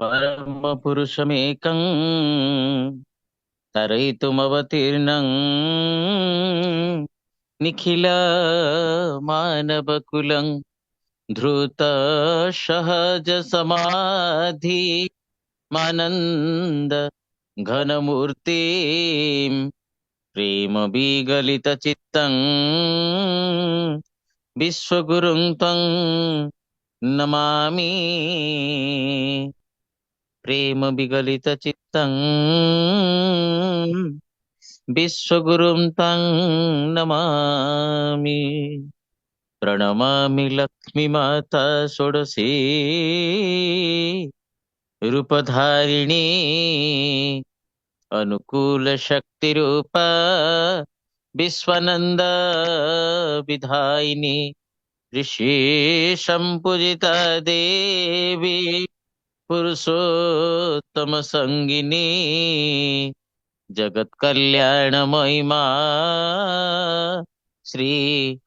परम पुरुषमेकं तरयितुमवतीर्णं निखिल मानवकुलं धृत सहज समाधि मानन्द घनमूर्तिं प्रेम विगलित चित्तं विश्वगुरुं तं नमामि। प्रेम विगलित चित्तं विश्वगुरुं तं नमामि। प्रणमामि लक्ष्मीमाता षोडशी रूपधारिणी अनुकूल शक्तिरूपा विश्वानंद विधायिनी ऋषि पूजिता देवी पुरुषोत्तम संगिनी जगत कल्याणमयी मां श्री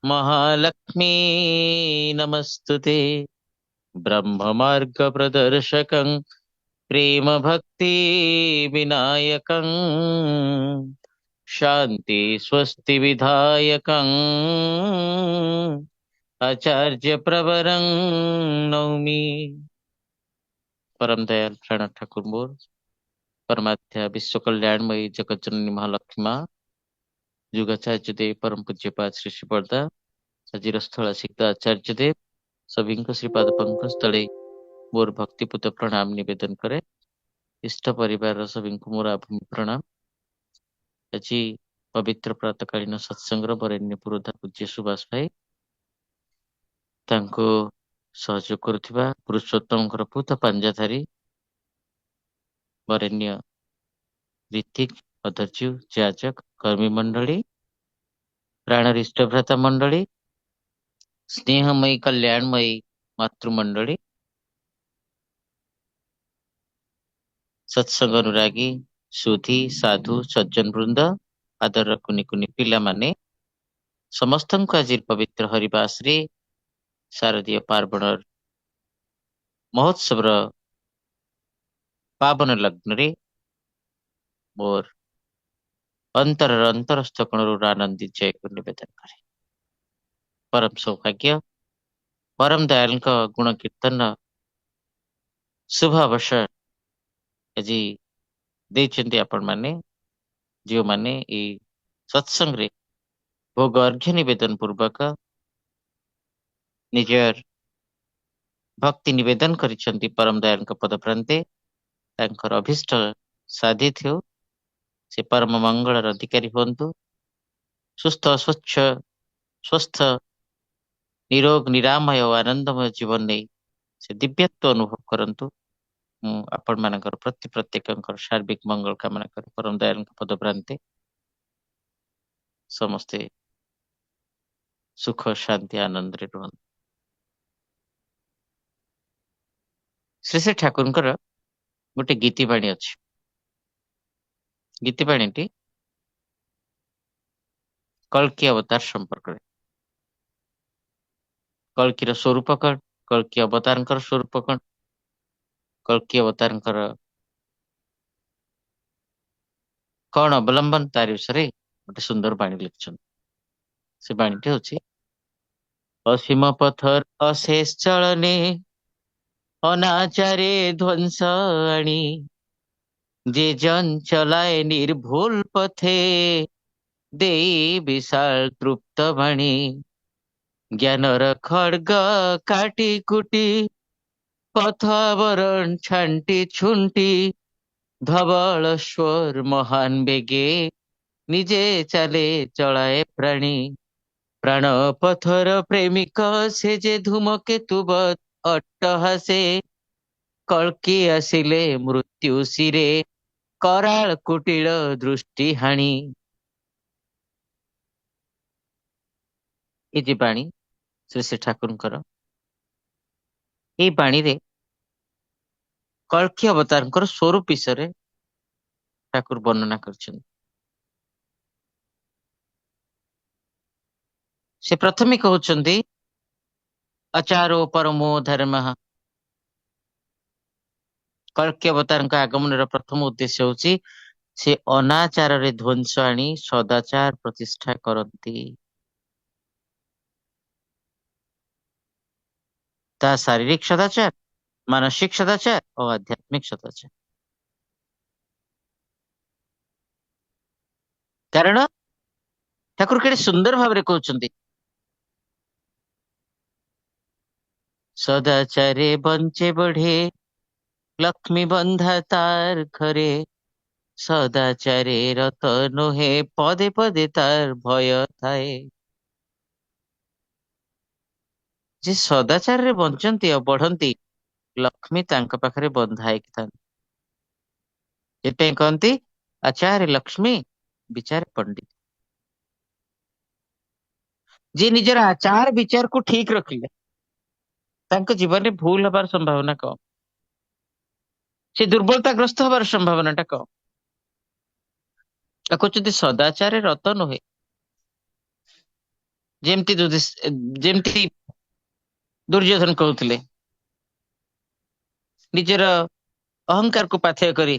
महालक्ष्मी नमस्तुते। ब्रह्म मार्ग प्रदर्शकं प्रेम भक्ति विनायकं शांति स्वस्ति विधायकं आचार्य प्रवरं नौमि। परम दयाल प्राण ठाकुर मोर परमाध्या विश्व कल्याणमयी जगत जननी महालक्ष्मी माँ जुगाचार्य देव परम पूज्यपाद श्री श्री बरदा ଆଜିର ସ୍ଥଳ ସିଦ୍ଧ ଆଚାର୍ଯ୍ୟ ଦେବ ସଭିଙ୍କ ଶ୍ରୀପାଦ ପଙ୍କଜ ତଳେ ମୋର ଭକ୍ତିପୂତ ପ୍ରଣାମ ନିବେଦନ କରେ। ଇଷ୍ଟ ପରିବାରର ସଭିଙ୍କୁ ମୋର ଆଭୂମି ପ୍ରଣାମ। ଆଜି ପବିତ୍ର ପ୍ରାତଃକାଳୀନ ସତ୍ସଙ୍ଗର ବରେଣ୍ୟ ପୁରୋଧା ପୂଜ୍ୟ ସୁବାସ ଭାଇ ତାଙ୍କୁ ସହଯୋଗ କରୁଥିବା ପୁରୁଷୋତ୍ତମଙ୍କର ପୂତ ପାଞ୍ଜାଧାରୀ ବରେଣ୍ୟ ରୀତିକ ଅଧର୍ଯ୍ୟୁ ଯାଜକ କର୍ମୀ ମଣ୍ଡଳୀ ପ୍ରାଣର ଇଷ୍ଟଭ୍ରାତା ମଣ୍ଡଳୀ ସ୍ନେହମୟୀ କଲ୍ୟାଣମୟୀ ମାତୃମଣ୍ଡଳୀ ସତ୍ସଙ୍ଗ ଅନୁରାଗୀ ସୁଧୀ ସାଧୁ ସଜ୍ଜନ ବୃନ୍ଦ ଆଦରର କୁନି କୁନି ପିଲାମାନେ ସମସ୍ତଙ୍କୁ ଆଜି ପବିତ୍ର ହରିବାସରେ ଶାରଦୀୟ ପାର୍ବଣର ମହୋତ୍ସବର ପାବନ ଲଗ୍ନରେ ମୋର ଅନ୍ତରର ଅନ୍ତରସ୍ଥ କୋଣରୁ ଆନନ୍ଦିତ ଜୟକୁ ନିବେଦନ କରେ। ପରମ ସୌଭାଗ୍ୟ ପରମ ଦୟାଳଙ୍କ ଗୁଣ କୀର୍ତ୍ତନ ଶୁଭ ଅବସର ଆଜି ଦେଇଛନ୍ତି ଆପଣମାନେ ଯେଉଁମାନେ ଏଇ ସତ୍ସଙ୍ଗରେ ଭୋଗ ଅର୍ଘ୍ୟ ନିବେଦନ ପୂର୍ବକ ନିଜର ଭକ୍ତି ନିବେଦନ କରିଛନ୍ତି ପରମ ଦୟାଳଙ୍କ ପଦପ୍ରାନ୍ତେ ତାଙ୍କର ଅଭୀଷ୍ଟ ସାଧିତ ହେଉ, ସେ ପରମ ମଙ୍ଗଳର ଅଧିକାରୀ ହୁଅନ୍ତୁ, ସୁସ୍ଥ ସ୍ୱଚ୍ଛ ସ୍ୱସ୍ଥ ନିରୋଗ ନିରାମୟ ଓ ଆନନ୍ଦମୟ ଜୀବନ ନେଇ ସେ ଦିବ୍ୟତ୍ୱ ଅନୁଭବ କରନ୍ତୁ। ମୁଁ ଆପଣମାନଙ୍କର ପ୍ରତ୍ୟେକଙ୍କର ସାର୍ବିକ ମଙ୍ଗଳ କାମନା କରେ। ପରମ ଦୟାଳଙ୍କ ପଦପ୍ରାନ୍ତେ ସମସ୍ତେ ସୁଖ ଶାନ୍ତି ଆନନ୍ଦରେ ରୁହନ୍ତୁ। ଶ୍ରୀ ଶ୍ରୀ ଠାକୁରଙ୍କର ଗୋଟେ ଗୀତିବାଣୀ ଅଛି। ଗୀତିବାଣୀଟି କଳ୍କି ଅବତାର ସମ୍ପର୍କରେ। କଳ୍କିର ସ୍ୱରୂପ କଣ, କଳ୍କି ଅବତାରଙ୍କର ସ୍ୱରୂପ କଣ, କଳ୍କି ଅବତାରଙ୍କର କଣ ଅବଲମ୍ବନ, ତାରି ବିଷୟରେ ଗୋଟେ ସୁନ୍ଦର ବାଣୀ ଲେଖିଛନ୍ତି। ସେ ବାଣୀଟି ହଉଛି অসীম পথর অশেষ চলনে অনাচারে ধ্বংস আনি যে জন চলায় নির্ভুল পথে দেই বিশাল তৃপ্ত বাণী জ্ঞানর খড়গ কাটি কুটি পথ আবরণ ছান্টি ছুন্টি ধবল স্বর মহান বেগে নিজে চালে চড়ায় প্রাণী প্রাণ পথর প্রেমিক সে যে ধূমকেতুবৎ অট্টহাসে কল্কি আসিলে মৃত্যু শিরে କରାଳ କୁଟିଳ ଦୃଷ୍ଟି ହାଣି। ଏ ଯେ ବାଣୀ ଶ୍ରୀ ଶ୍ରୀ ଠାକୁରଙ୍କର, ଏଇ ବାଣୀରେ କଳ୍କି ଅବତାରଙ୍କର ସ୍ୱରୂପ ବିଷୟରେ ଠାକୁର ବର୍ଣ୍ଣନା କରିଛନ୍ତି। ସେ ପ୍ରଥମେ କହୁଛନ୍ତି ଅଚାରୋ ପରମୋ ଧର୍ମ, କଳ୍କି ଅବତାରଙ୍କ ଆଗମନର ପ୍ରଥମ ଉଦ୍ଦେଶ୍ୟ ହଉଛି ସେ ଅନାଚାରରେ ଧ୍ୱଂସ ଆଣି ସଦାଚାର ପ୍ରତିଷ୍ଠା କରନ୍ତି। ତା ଶାରୀରିକ ସଦାଚାର, ମାନସିକ ସଦାଚାର ଓ ଆଧ୍ୟାତ୍ମିକ ସଦାଚାର। କାରଣ ଠାକୁର କେତେ ସୁନ୍ଦର ଭାବରେ କହୁଛନ୍ତି, ସଦାଚାରେ ବଞ୍ଚେ ବଢେ ଲକ୍ଷ୍ମୀ ବନ୍ଧା ତାର ଘରେ, ସଦାଚାରେ ରତ ନୁହେଁ ପଦେ ପଦେ ତାର ଭୟ ଥାଏ। ଯେ ସଦାଚାରରେ ବଞ୍ଚନ୍ତି ଆଉ ବଢନ୍ତି, ଲକ୍ଷ୍ମୀ ତାଙ୍କ ପାଖରେ ବନ୍ଧା ହେଇକି ଥାନ୍ତି। ସେଥିପାଇଁ କହନ୍ତି ଆଚାର୍ୟ ଲକ୍ଷ୍ମୀ ବିଚାର ପଣ୍ଡିତ। ଯିଏ ନିଜର ଆଚାର ବିଚାରକୁ ଠିକ ରଖିଲେ ତାଙ୍କ ଜୀବନରେ ଭୁଲ ହବାର ସମ୍ଭାବନା କମ, ସେ ଦୁର୍ବଳତାଗ୍ରସ୍ତ ହବାର ସମ୍ଭାବନା ଟା କମ। ଆଉ କହୁଛନ୍ତି ସଦାଚାରରେ ରତ ନୁହେଁ, ଯେମିତି ଦୁର୍ଯ୍ୟୋଧନ କହୁଥିଲେ, ନିଜର ଅହଙ୍କାରକୁ ପାଥେୟ କରି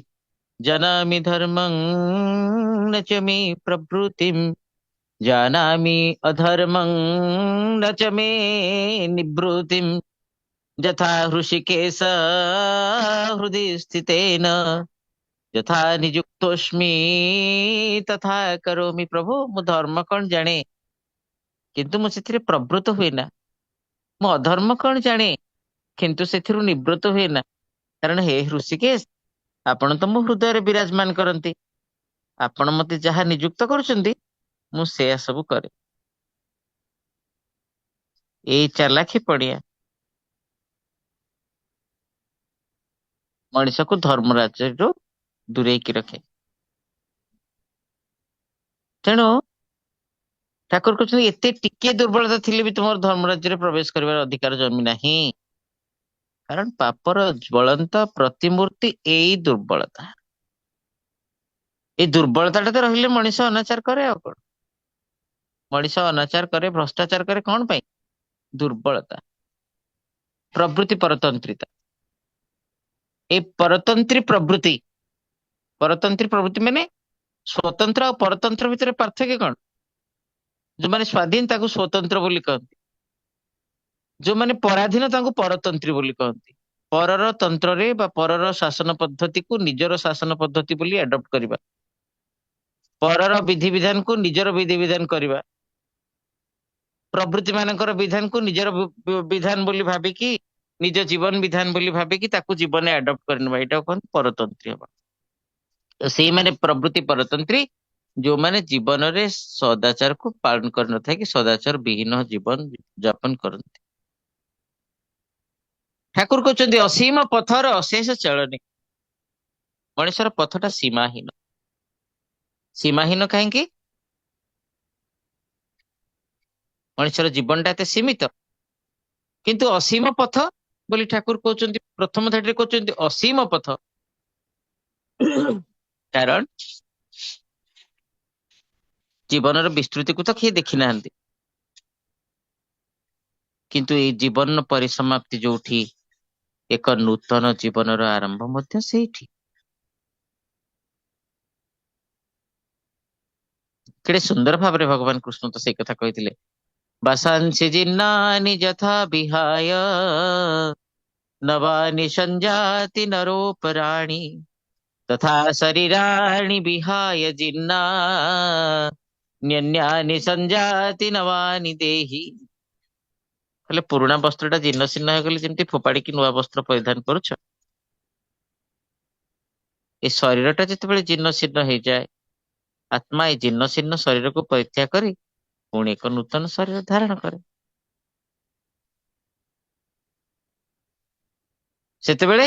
ଜାନାମି ଧର୍ମଂ ନ ଚ ମେ ପ୍ରବୃତ୍ତିମ୍, ଜାନାମି ଅଧର୍ମଂ ନ ଚ ମେ ନିବୃତ୍ତିମ୍, ଯଥା ହୃଷିକେଶ ହୃଦि ସ୍ଥିତେନ ଯଥା ନିଯୁକ୍ତୋସ୍ମି ତଥା କରୋମି। ପ୍ରଭୁ ମୁଁ ଧର୍ମ କଣ ଜାଣେ, କିନ୍ତୁ ମୁଁ ସେଥିରେ ପ୍ରବୃତ୍ତ ହୁଏ ନା। ମୁଁ ଅଧର୍ମ କଣ ଜାଣେ, କିନ୍ତୁ ସେଥିରୁ ନିବୃତ୍ତ ହୁଏ ନା। କାରଣ ହେ ହୃଷିକେଶ, ଆପଣ ତ ମୋ ହୃଦୟରେ ବିରାଜମାନ କରନ୍ତି, ଆପଣ ମତେ ଯାହା ନିଯୁକ୍ତ କରୁଛନ୍ତି ମୁଁ ସେୟା ସବୁ କରେ। ଏଇ ଚାଲାଖି ପଡିଆ ମଣିଷକୁ ଧର୍ମ ରାଜ୍ୟରୁ ଦୂରେଇକି ରଖେ। ତେଣୁ ଠାକୁର କହୁଛନ୍ତି ଏତେ ଟିକେ ଦୁର୍ବଳତା ଥିଲେ ବି ତୁମର ଧର୍ମ ରାଜ୍ୟରେ ପ୍ରବେଶ କରିବାର ଅଧିକାର ଜମି ନାହିଁ। କାରଣ ପାପର ଜ୍ୱଳନ୍ତ ପ୍ରତିମୂର୍ତ୍ତି ଏଇ ଦୁର୍ବଳତା। ଏଇ ଦୁର୍ବଳତାଟା ତ ରହିଲେ ମଣିଷ ଅନାଚାର କରେ ଆଉ କଣ। ମଣିଷ ଅନାଚାର କରେ, ଭ୍ରଷ୍ଟାଚାର କରେ କଣ ପାଇଁ? ଦୁର୍ବଳତା, ପ୍ରବୃତ୍ତି ପରତନ୍ତ୍ରିତା। ଏଇ ପରତନ୍ତ୍ରୀ ପ୍ରବୃତ୍ତି, ପରତନ୍ତ୍ରୀ ପ୍ରବୃତ୍ତି ମାନେ ସ୍ୱତନ୍ତ୍ର ଆଉ ପରତନ୍ତ୍ର ଭିତରେ ପାର୍ଥକ୍ୟ କଣ? ଯୋଉମାନେ ସ୍ଵାଧୀନ ତାକୁ ସ୍ୱତନ୍ତ୍ର ବୋଲି କହନ୍ତି, ଯୋଉମାନେ ପରାଧୀନ ତାଙ୍କୁ ପରତନ୍ତ୍ରୀ ବୋଲି କହନ୍ତି। ପରର ତନ୍ତ୍ରରେ ବା ପରର ଶାସନ ପଦ୍ଧତିକୁ ନିଜର ଶାସନ ପଦ୍ଧତି ବୋଲି ଆଡପ୍ଟ କରିବା, ପରର ବିଧିବିଧାନକୁ ନିଜର ବିଧିବିଧାନ କରିବା, ପ୍ରଭୃତି ମାନଙ୍କର ବିଧାନକୁ ନିଜର ବିଧାନ ବୋଲି ଭାବିକି, ନିଜ ଜୀବନ ବିଧାନ ବୋଲି ଭାବିକି ତାକୁ ଜୀବନରେ ଆଡପ୍ଟ କରିନେବା, ଏଇଟା କହନ୍ତି ପରତନ୍ତ୍ରୀ ହବା। ସେଇମାନେ ପ୍ରବୃତ୍ତି ପରତନ୍ତ୍ରୀ ଯୋଉମାନେ ଜୀବନରେ ସଦାଚାରକୁ ପାଳନ କରିନଥାଏ କି ସଦାଚାର ବିହୀନ ଜୀବନ ଯାପନ କରନ୍ତି। ଠାକୁର କହୁଛନ୍ତି ଅସୀମ ପଥର ଅଶେଷ ଚଳନୀ। ମଣିଷର ପଥଟା ସୀମାହୀନ। ସୀମାହୀନ କାହିଁକି? ମଣିଷର ଜୀବନଟା ଏତେ ସୀମିତ, କିନ୍ତୁ ଅସୀମ ପଥ ବୋଲି ଠାକୁର କହୁଛନ୍ତି। ପ୍ରଥମ ଧାଡ଼ିରେ କହୁଛନ୍ତି ଅସୀମ ପଥ, କାରଣ ଜୀବନର ବିସ୍ତୃତିକୁ ତ କିଏ ଦେଖି ନାହାନ୍ତି, କିନ୍ତୁ ଏଇ ଜୀବନର ପରିସମାପ୍ତି ଯୋଉଠି, ଏକ ନୂତନ ଜୀବନର ଆରମ୍ଭ ମଧ୍ୟ ସେଇଠି। କେଡେ ସୁନ୍ଦର ଭାବରେ ଭଗବାନ କୃଷ୍ଣ ତ ସେଇ କଥା କହିଥିଲେ, ବାସାଂସି ଜିନ୍ନାନି ଯଥା ବିହାୟ ନବାନି ସଂଜାତି ନରୋପରାଣୀ ତଥା ଶରୀରାଣି ବିହାୟ ଜିନ୍ନା ନ୍ୟନ୍ୟାନି ସଂଜାତି ନବାନି ଦେହି। ହେଲେ ପୁରୁଣା ବସ୍ତ୍ରଟା ଜୀର୍ଣ୍ଣ ଶୀର୍ଣ୍ଣ ହେଇଗଲେ ଯେମିତି ଫୋପାଡିକି ନୂଆ ବସ୍ତ୍ର ପରିଧାନ କରୁଛ, ଏ ଶରୀରଟା ଯେତେବେଳେ ଜୀର୍ଣ୍ଣ ଶୀର୍ଣ୍ଣ ହେଇଯାଏ, ଆତ୍ମା ଏଇ ଜୀର୍ଣ୍ଣ ଶୀର୍ଣ୍ଣ ଶରୀରକୁ ପରିତ୍ୟାଗ କରି ପୁଣି ଏକ ନୂତନ ଶରୀର ଧାରଣ କରେ। ସେତେବେଳେ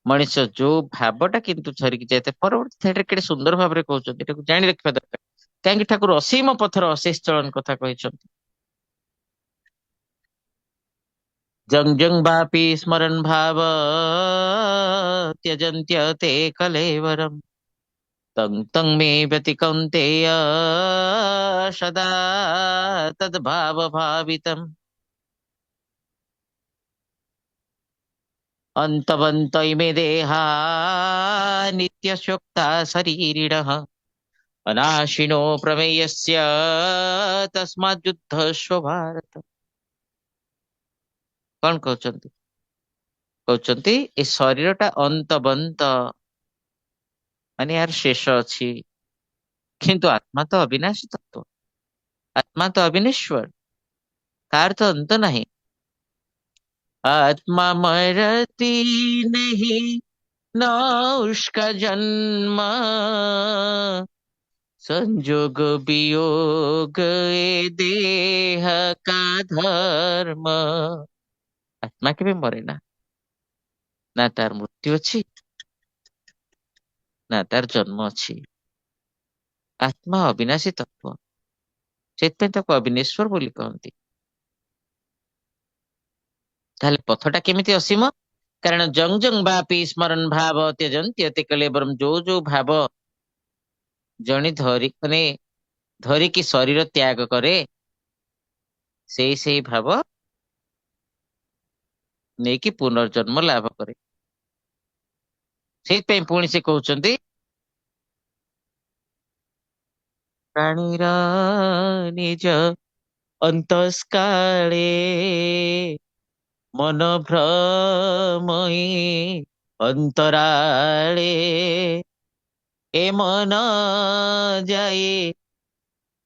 ମଣିଷ ଯୋଉ ଭାବଟା କିନ୍ତୁ ଧରିକି ଯାଇଥାଏ, ପରବର୍ତ୍ତୀ ଧାଡ଼ିରେ କେତେ ସୁନ୍ଦର ଭାବରେ କହୁଛନ୍ତି, ଏଟାକୁ ଜାଣି ରଖିବା ଦରକାର। କାହିଁକି ଠାକୁର ଅସୀମ ପଥର ଅଶେଷ ଚଳନ କଥା କହିଛନ୍ତି। ଜଂ ଜଂ ବାପି ସ୍ମରନ୍ ଭାବ ତ୍ୟଜନ୍ତ୍ୟ ତେ କଲେବରମ୍ ତଂ ତଂ ମେ ବ୍ୟତି କୌନ୍ତେୟ ସଦା ତଦ୍ ଭାବ ଭାବିତମ୍। अन्तवन्त इमे देहा नित्यशोक्ता शरीरिणः अनाशिनो प्रमेयस्य तस्मात् युद्धस्व भारत। କଣ କହୁଛନ୍ତି? କହୁଛନ୍ତି ଏ ଶରୀରଟା ଅନ୍ତବନ୍ତ, ମାନେ ଏହାର ଶେଷ ଅଛି, କିନ୍ତୁ ଆତ୍ମା ତ ଅବିନାଶୀ ତତ୍ଵ, ଆତ୍ମା ତ ଅବିନେଶ୍ୱର, ତାର ତ ଅନ୍ତ ନାହିଁ। आत्मा मरती नहीं न उसका जन्म, संजोग वियोग ए देह का धर्म। आत्मा केବେ ମରେ ନା, ନା ତାର ମୃତ୍ୟୁ ଅଛି ନା ତାର ଜନ୍ମ ଅଛି। ଆତ୍ମା ଅବିନାଶୀ ତତ୍ଵ, ସେଥିପାଇଁ ତାକୁ ଅବିନେଶ୍ୱର ବୋଲି କହନ୍ତି। ତାହେଲେ ପଥଟା କେମିତି ଅସୀମ? କାରଣ ଜଂ ଜଂ ବାପି ସ୍ମରଣ ଭାବ ତ୍ୟଜନ୍ତି ଅତି କଲେବରମ୍, ଯୋଉ ଯୋଉ ଭାବ ଜଣେ ମାନେ ଧରିକି ଶରୀର ତ୍ୟାଗ କରେ, ସେଇ ଭାବ ନେଇକି ପୁନର୍ଜନ୍ମ ଲାଭ କରେ। ସେଇଥିପାଇଁ ପୁଣି ସେ କହୁଛନ୍ତି ପ୍ରାଣୀର ନିଜ ଅନ୍ତସ୍କାଳେ ମନ ଭ୍ରମଇ ଅନ୍ତରାଳେ, ଏ ମନ ଯାଏ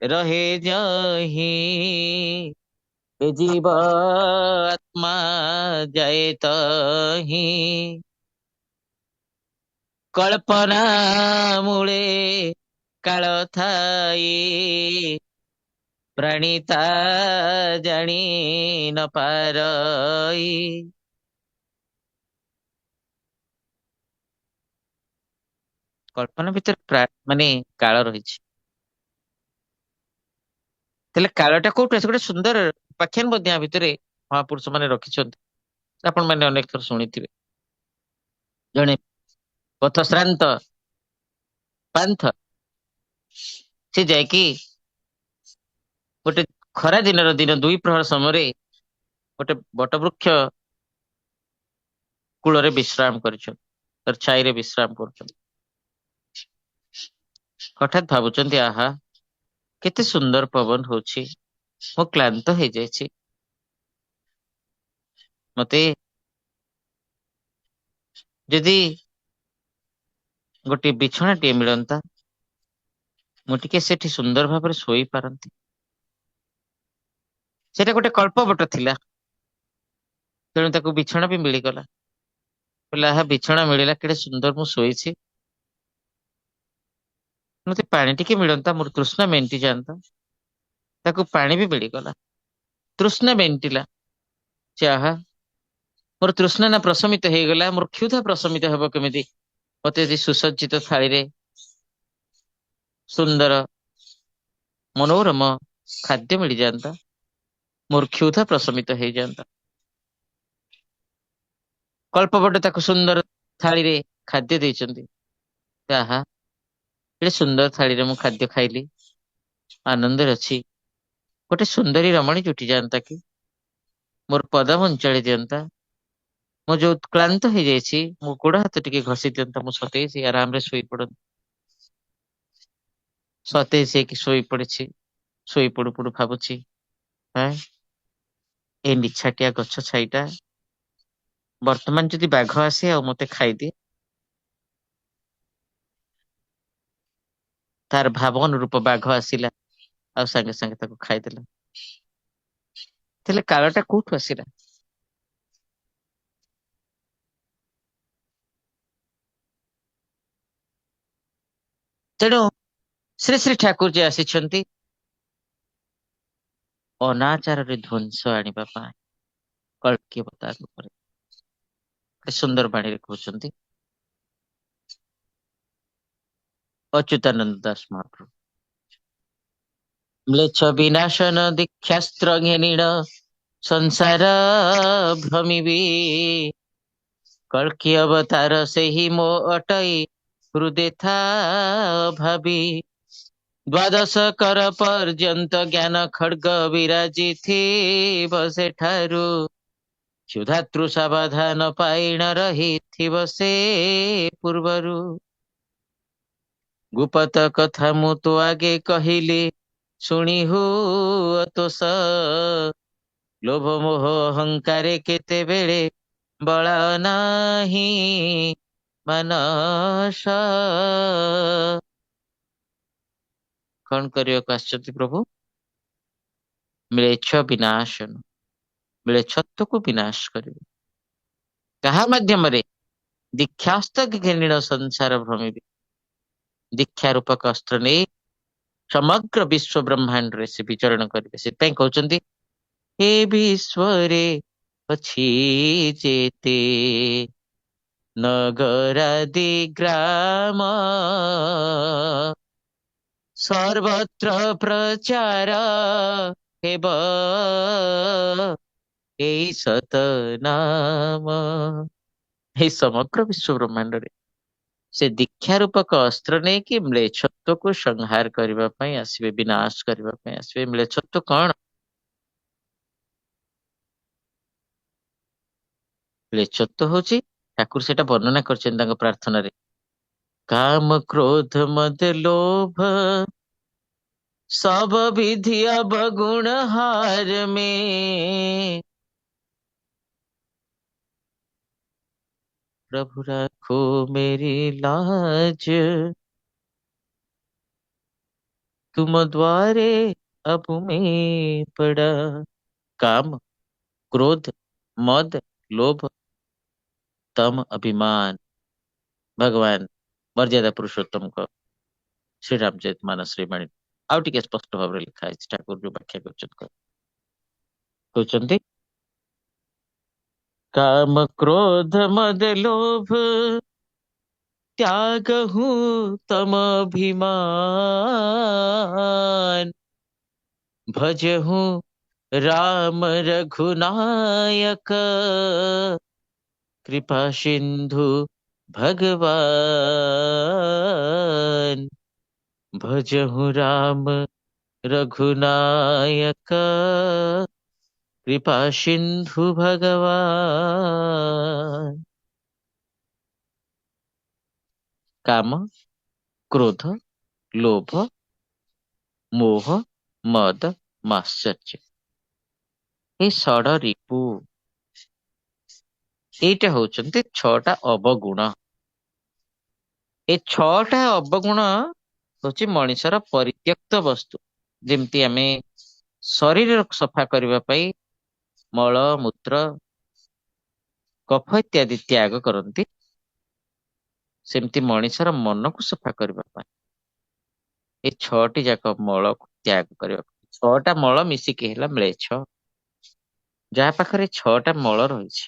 ରହେ ଯହିଁ, ଏ ଜୀବ ଆତ୍ମା ଯାଏ ତହିଁ। କଳ୍ପନା ମୂଳେ କାଳ ଥାଇ ପ୍ରାଣୀ ତା ଜାଣି ନ ପାରଇ। କଳ୍ପନା ଭିତରେ ମାନେ କାଳ ରହିଛି। ତାହେଲେ କାଳଟା କୋଉଠି ଅଛି? ଗୋଟେ ସୁନ୍ଦର ଉପାଖ୍ୟାନ ମଧ୍ୟ ଆ ଭିତରେ ମହାପୁରୁଷ ମାନେ ରଖିଛନ୍ତି, ଆପଣ ମାନେ ଅନେକ ଥର ଶୁଣିଥିବେ। ଜଣେ ପଥଶ୍ରାନ୍ତ ପାନ୍ଥ, ସେ ଯାଇକି ଗୋଟେ ଖରା ଦିନର ଦିନ 2 ପ୍ରହର ସମୟରେ ଗୋଟେ ବଟବୃକ୍ଷ କୂଳରେ ବିଶ୍ରାମ କରିଛନ୍ତି, ତାର ଛାଇରେ ବିଶ୍ରାମ କରୁଛନ୍ତି। ହଠାତ୍ ଭାବୁଛନ୍ତି, ଆହା କେତେ ସୁନ୍ଦର ପବନ ହଉଛି, ମୁଁ କ୍ଳାନ୍ତ ହେଇଯାଇଛି, ମତେ ଯଦି ଗୋଟେ ବିଛଣାଟିଏ ମିଳନ୍ତା, ମୁଁ ଟିକେ ସେଠି ସୁନ୍ଦର ଭାବରେ ଶୋଇପାରନ୍ତି। ସେଟା ଗୋଟେ କଳ୍ପବଟ ଥିଲା, ତେଣୁ ତାକୁ ବିଛଣା ବି ମିଳିଗଲା। କହିଲା, ଆହା ବିଛଣା ମିଳିଲା, କେଡେ ସୁନ୍ଦର ମୁଁ ଶୋଇଛି, ମତେ ପାଣି ଟିକେ ମିଳନ୍ତା, ମୋର ତୃଷ୍ଣା ମେଣ୍ଟି ଯାଆନ୍ତା। ତାକୁ ପାଣି ବି ମିଳିଗଲା, ତୃଷ୍ଣା ମେଣ୍ଟିଲା। ସେ ଆହା ମୋର ତୃଷ୍ଣା ନା ପ୍ରଶମିତ ହେଇଗଲା, ମୋର କ୍ଷୁଧା ପ୍ରଶମିତ ହେବ କେମିତି? ମତେ ଯଦି ସୁସଜ୍ଜିତ ଥାଳିରେ ସୁନ୍ଦର ମନୋରମ ଖାଦ୍ୟ ମିଳିଯାଆନ୍ତା, ମୋର କ୍ଷୁଧା ପ୍ରଶମିତ ହେଇଯାଆନ୍ତା। କଳ୍ପବଟ ତାକୁ ସୁନ୍ଦର ଥାଳିରେ ଖାଦ୍ୟ ଦେଇଛନ୍ତି। ଆହା ଏତେ ସୁନ୍ଦର ଥାଳିରେ ମୁଁ ଖାଦ୍ୟ ଖାଇଲି, ଆନନ୍ଦରେ ଅଛି। ଗୋଟେ ସୁନ୍ଦରୀ ରମଣୀ ଜୁଟି ଯାଆନ୍ତା କି, ମୋର ପଦାମ ଅଞ୍ଚାଳି ଦିଅନ୍ତା, ମୁଁ ଯୋଉ କ୍ଳାନ୍ତ ହେଇଯାଇଛି, ମୋ ଗୋଡ ହାତ ଟିକେ ଘଷି ଦିଅନ୍ତା, ମୁଁ ସତେଜ ଆରାମରେ ଶୋଇ ପଡନ୍ତି। ସତେଜ ହେଇକି ଶୋଇ ପଡିଛି। ଶୋଇ ପଡୁ ପଡୁ ଭାବୁଛି, ଏ ନିଛାଟିଆ ଗଛ ଛାଇଟା, ବର୍ତ୍ତମାନ ଯଦି ବାଘ ଆସେ ଆଉ ମତେ ଖାଇଦିଏ, ତାର ଭାବ ଅନୁରୂପ ବାଘ ଆସିଲା ଆଉ ସାଙ୍ଗେ ସାଙ୍ଗେ ତାକୁ ଖାଇଦେଲା। ତାହେଲେ କାଳଟା କୋଉଠୁ ଆସିଲା? ତେଣୁ ଶ୍ରୀ ଶ୍ରୀ ଠାକୁର ଯେ ଆସିଛନ୍ତି ଅନାଚାରରେ ଧ୍ୱଂସ ଆଣିବା ପାଇଁ, କଳ୍କୀ ଅବତାର ରୂପରେ। ସୁନ୍ଦର ବାଣୀରେ କହୁଛନ୍ତି ଅଚ୍ୟୁତାନନ୍ଦ ଦାସ ମହାପ୍ରଭୁ, ମ୍ଲେଚ୍ଛ ବିନାଶନ ଦୀକ୍ଷାସ୍ତ୍ର ଘେନିଣ ସଂସାର ଭ୍ରମିବି, କଳ୍କୀ ଅବତାର ସେହି ମୋ ଅଟଇ ହୃଦେ ଥା ଭାବି, ଦ୍ୱାଦଶ କର ପର୍ଯ୍ୟନ୍ତ ଜ୍ଞାନ ଖଡ୍ଗ ବିରାଜି ଥିବ ସେଠାରୁ, क्षुधा तृषा बाधा न पाई न रहिथिब से पूर्वरु। गुपत कथा मु तो आगे कहिली शुणी हुअतोष। लोभ मोह अहंकारे केते बेळे बଳ ନାହିଁ ମାନସ। କଣ କରିବାକୁ ଆସିଛନ୍ତି ପ୍ରଭୁ? ମ୍ଲେଚ୍ଛ ବିନାଶନ, ମ୍ଲେଚ୍ଛତ୍ୱକୁ ବିନାଶ କରିବେ। କାହା ମାଧ୍ୟମରେ? ଦୀକ୍ଷାସ୍ତ ଘେନିଳ ସଂସାର ଭ୍ରମିବେ। ଦୀକ୍ଷା ରୂପକ ଅସ୍ତ୍ର ନେଇ ସମଗ୍ର ବିଶ୍ଵ ବ୍ରହ୍ମାଣ୍ଡରେ ସେ ବିଚରଣ କରିବେ। ସେଥିପାଇଁ କହୁଛନ୍ତି ଏ ବିଶ୍ଵରେ ଅଛି ଯେତେ ନଗରାଦି ଗ୍ରାମ, ସର୍ବତ୍ର ପ୍ରଚାର ହେବ ଏଇ ସତ ନାମ। ଏହି ସମଗ୍ର ବିଶ୍ଵ ବ୍ରହ୍ମାଣ୍ଡରେ ସେ ଦୀକ୍ଷା ରୂପକ ଅସ୍ତ୍ର ନେଇକି ମ୍ଲେଚ୍ଛତ୍ୱକୁ ସଂହାର କରିବା ପାଇଁ ଆସିବେ, ବିନାଶ କରିବା ପାଇଁ ଆସିବେ। ମ୍ଲେଚ୍ଛତ୍ୱ କଣ? ମ୍ଲେଚ୍ଛତ୍ୱ ହଉଛି, ଠାକୁର ସେଇଟା ବର୍ଣ୍ଣନା କରିଛନ୍ତି ତାଙ୍କ ପ୍ରାର୍ଥନାରେ। काम क्रोध मद लोभ सब विधि अवगुण हार में, प्रभु राखो मेरी लाज तुम द्वारे अब मैं पड़ा। काम, क्रोध, मद, लोभ, तम, अभिमान भगवान मर्यादा पुरुषोत्तम को श्री रामचरित मानस श्रीमाणी आउ टिके स्पष्ट भाव लिखा है। ठाकुर जो व्याख्या कहते काम क्रोध मद लोभ त्याग हूँ तम अभिमान, भज हूँ राम रघुनायक कृपा सिंधु भगवान। भज हूँ राम रघुनायक कृपा सिंधु भगवान। काम, क्रोध, लोभ, मोह, मद, माश्चर्य, ये षड रिपु, ଏଇଟା ହଉଛନ୍ତି ଛଅଟା ଅବଗୁଣ। ଏ ଛଅଟା ଅବଗୁଣ ହଉଛି ମଣିଷର ପରିତ୍ୟକ୍ତ ବସ୍ତୁ। ଯେମିତି ଆମେ ଶରୀର ସଫା କରିବା ପାଇଁ ମଳ ମୂତ୍ର କଫ ଇତ୍ୟାଦି ତ୍ୟାଗ କରନ୍ତି, ସେମିତି ମଣିଷର ମନକୁ ସଫା କରିବା ପାଇଁ ଏ ଛଅଟି ଯାକ ମଳକୁ ତ୍ୟାଗ କରିବା ପାଇଁ। ଛଅଟା ମଳ ମିଶିକି ହେଲା ମ୍ଲେଚ୍ଛ। ଯାହା ପାଖରେ ଛଅଟା ମଳ ରହିଛି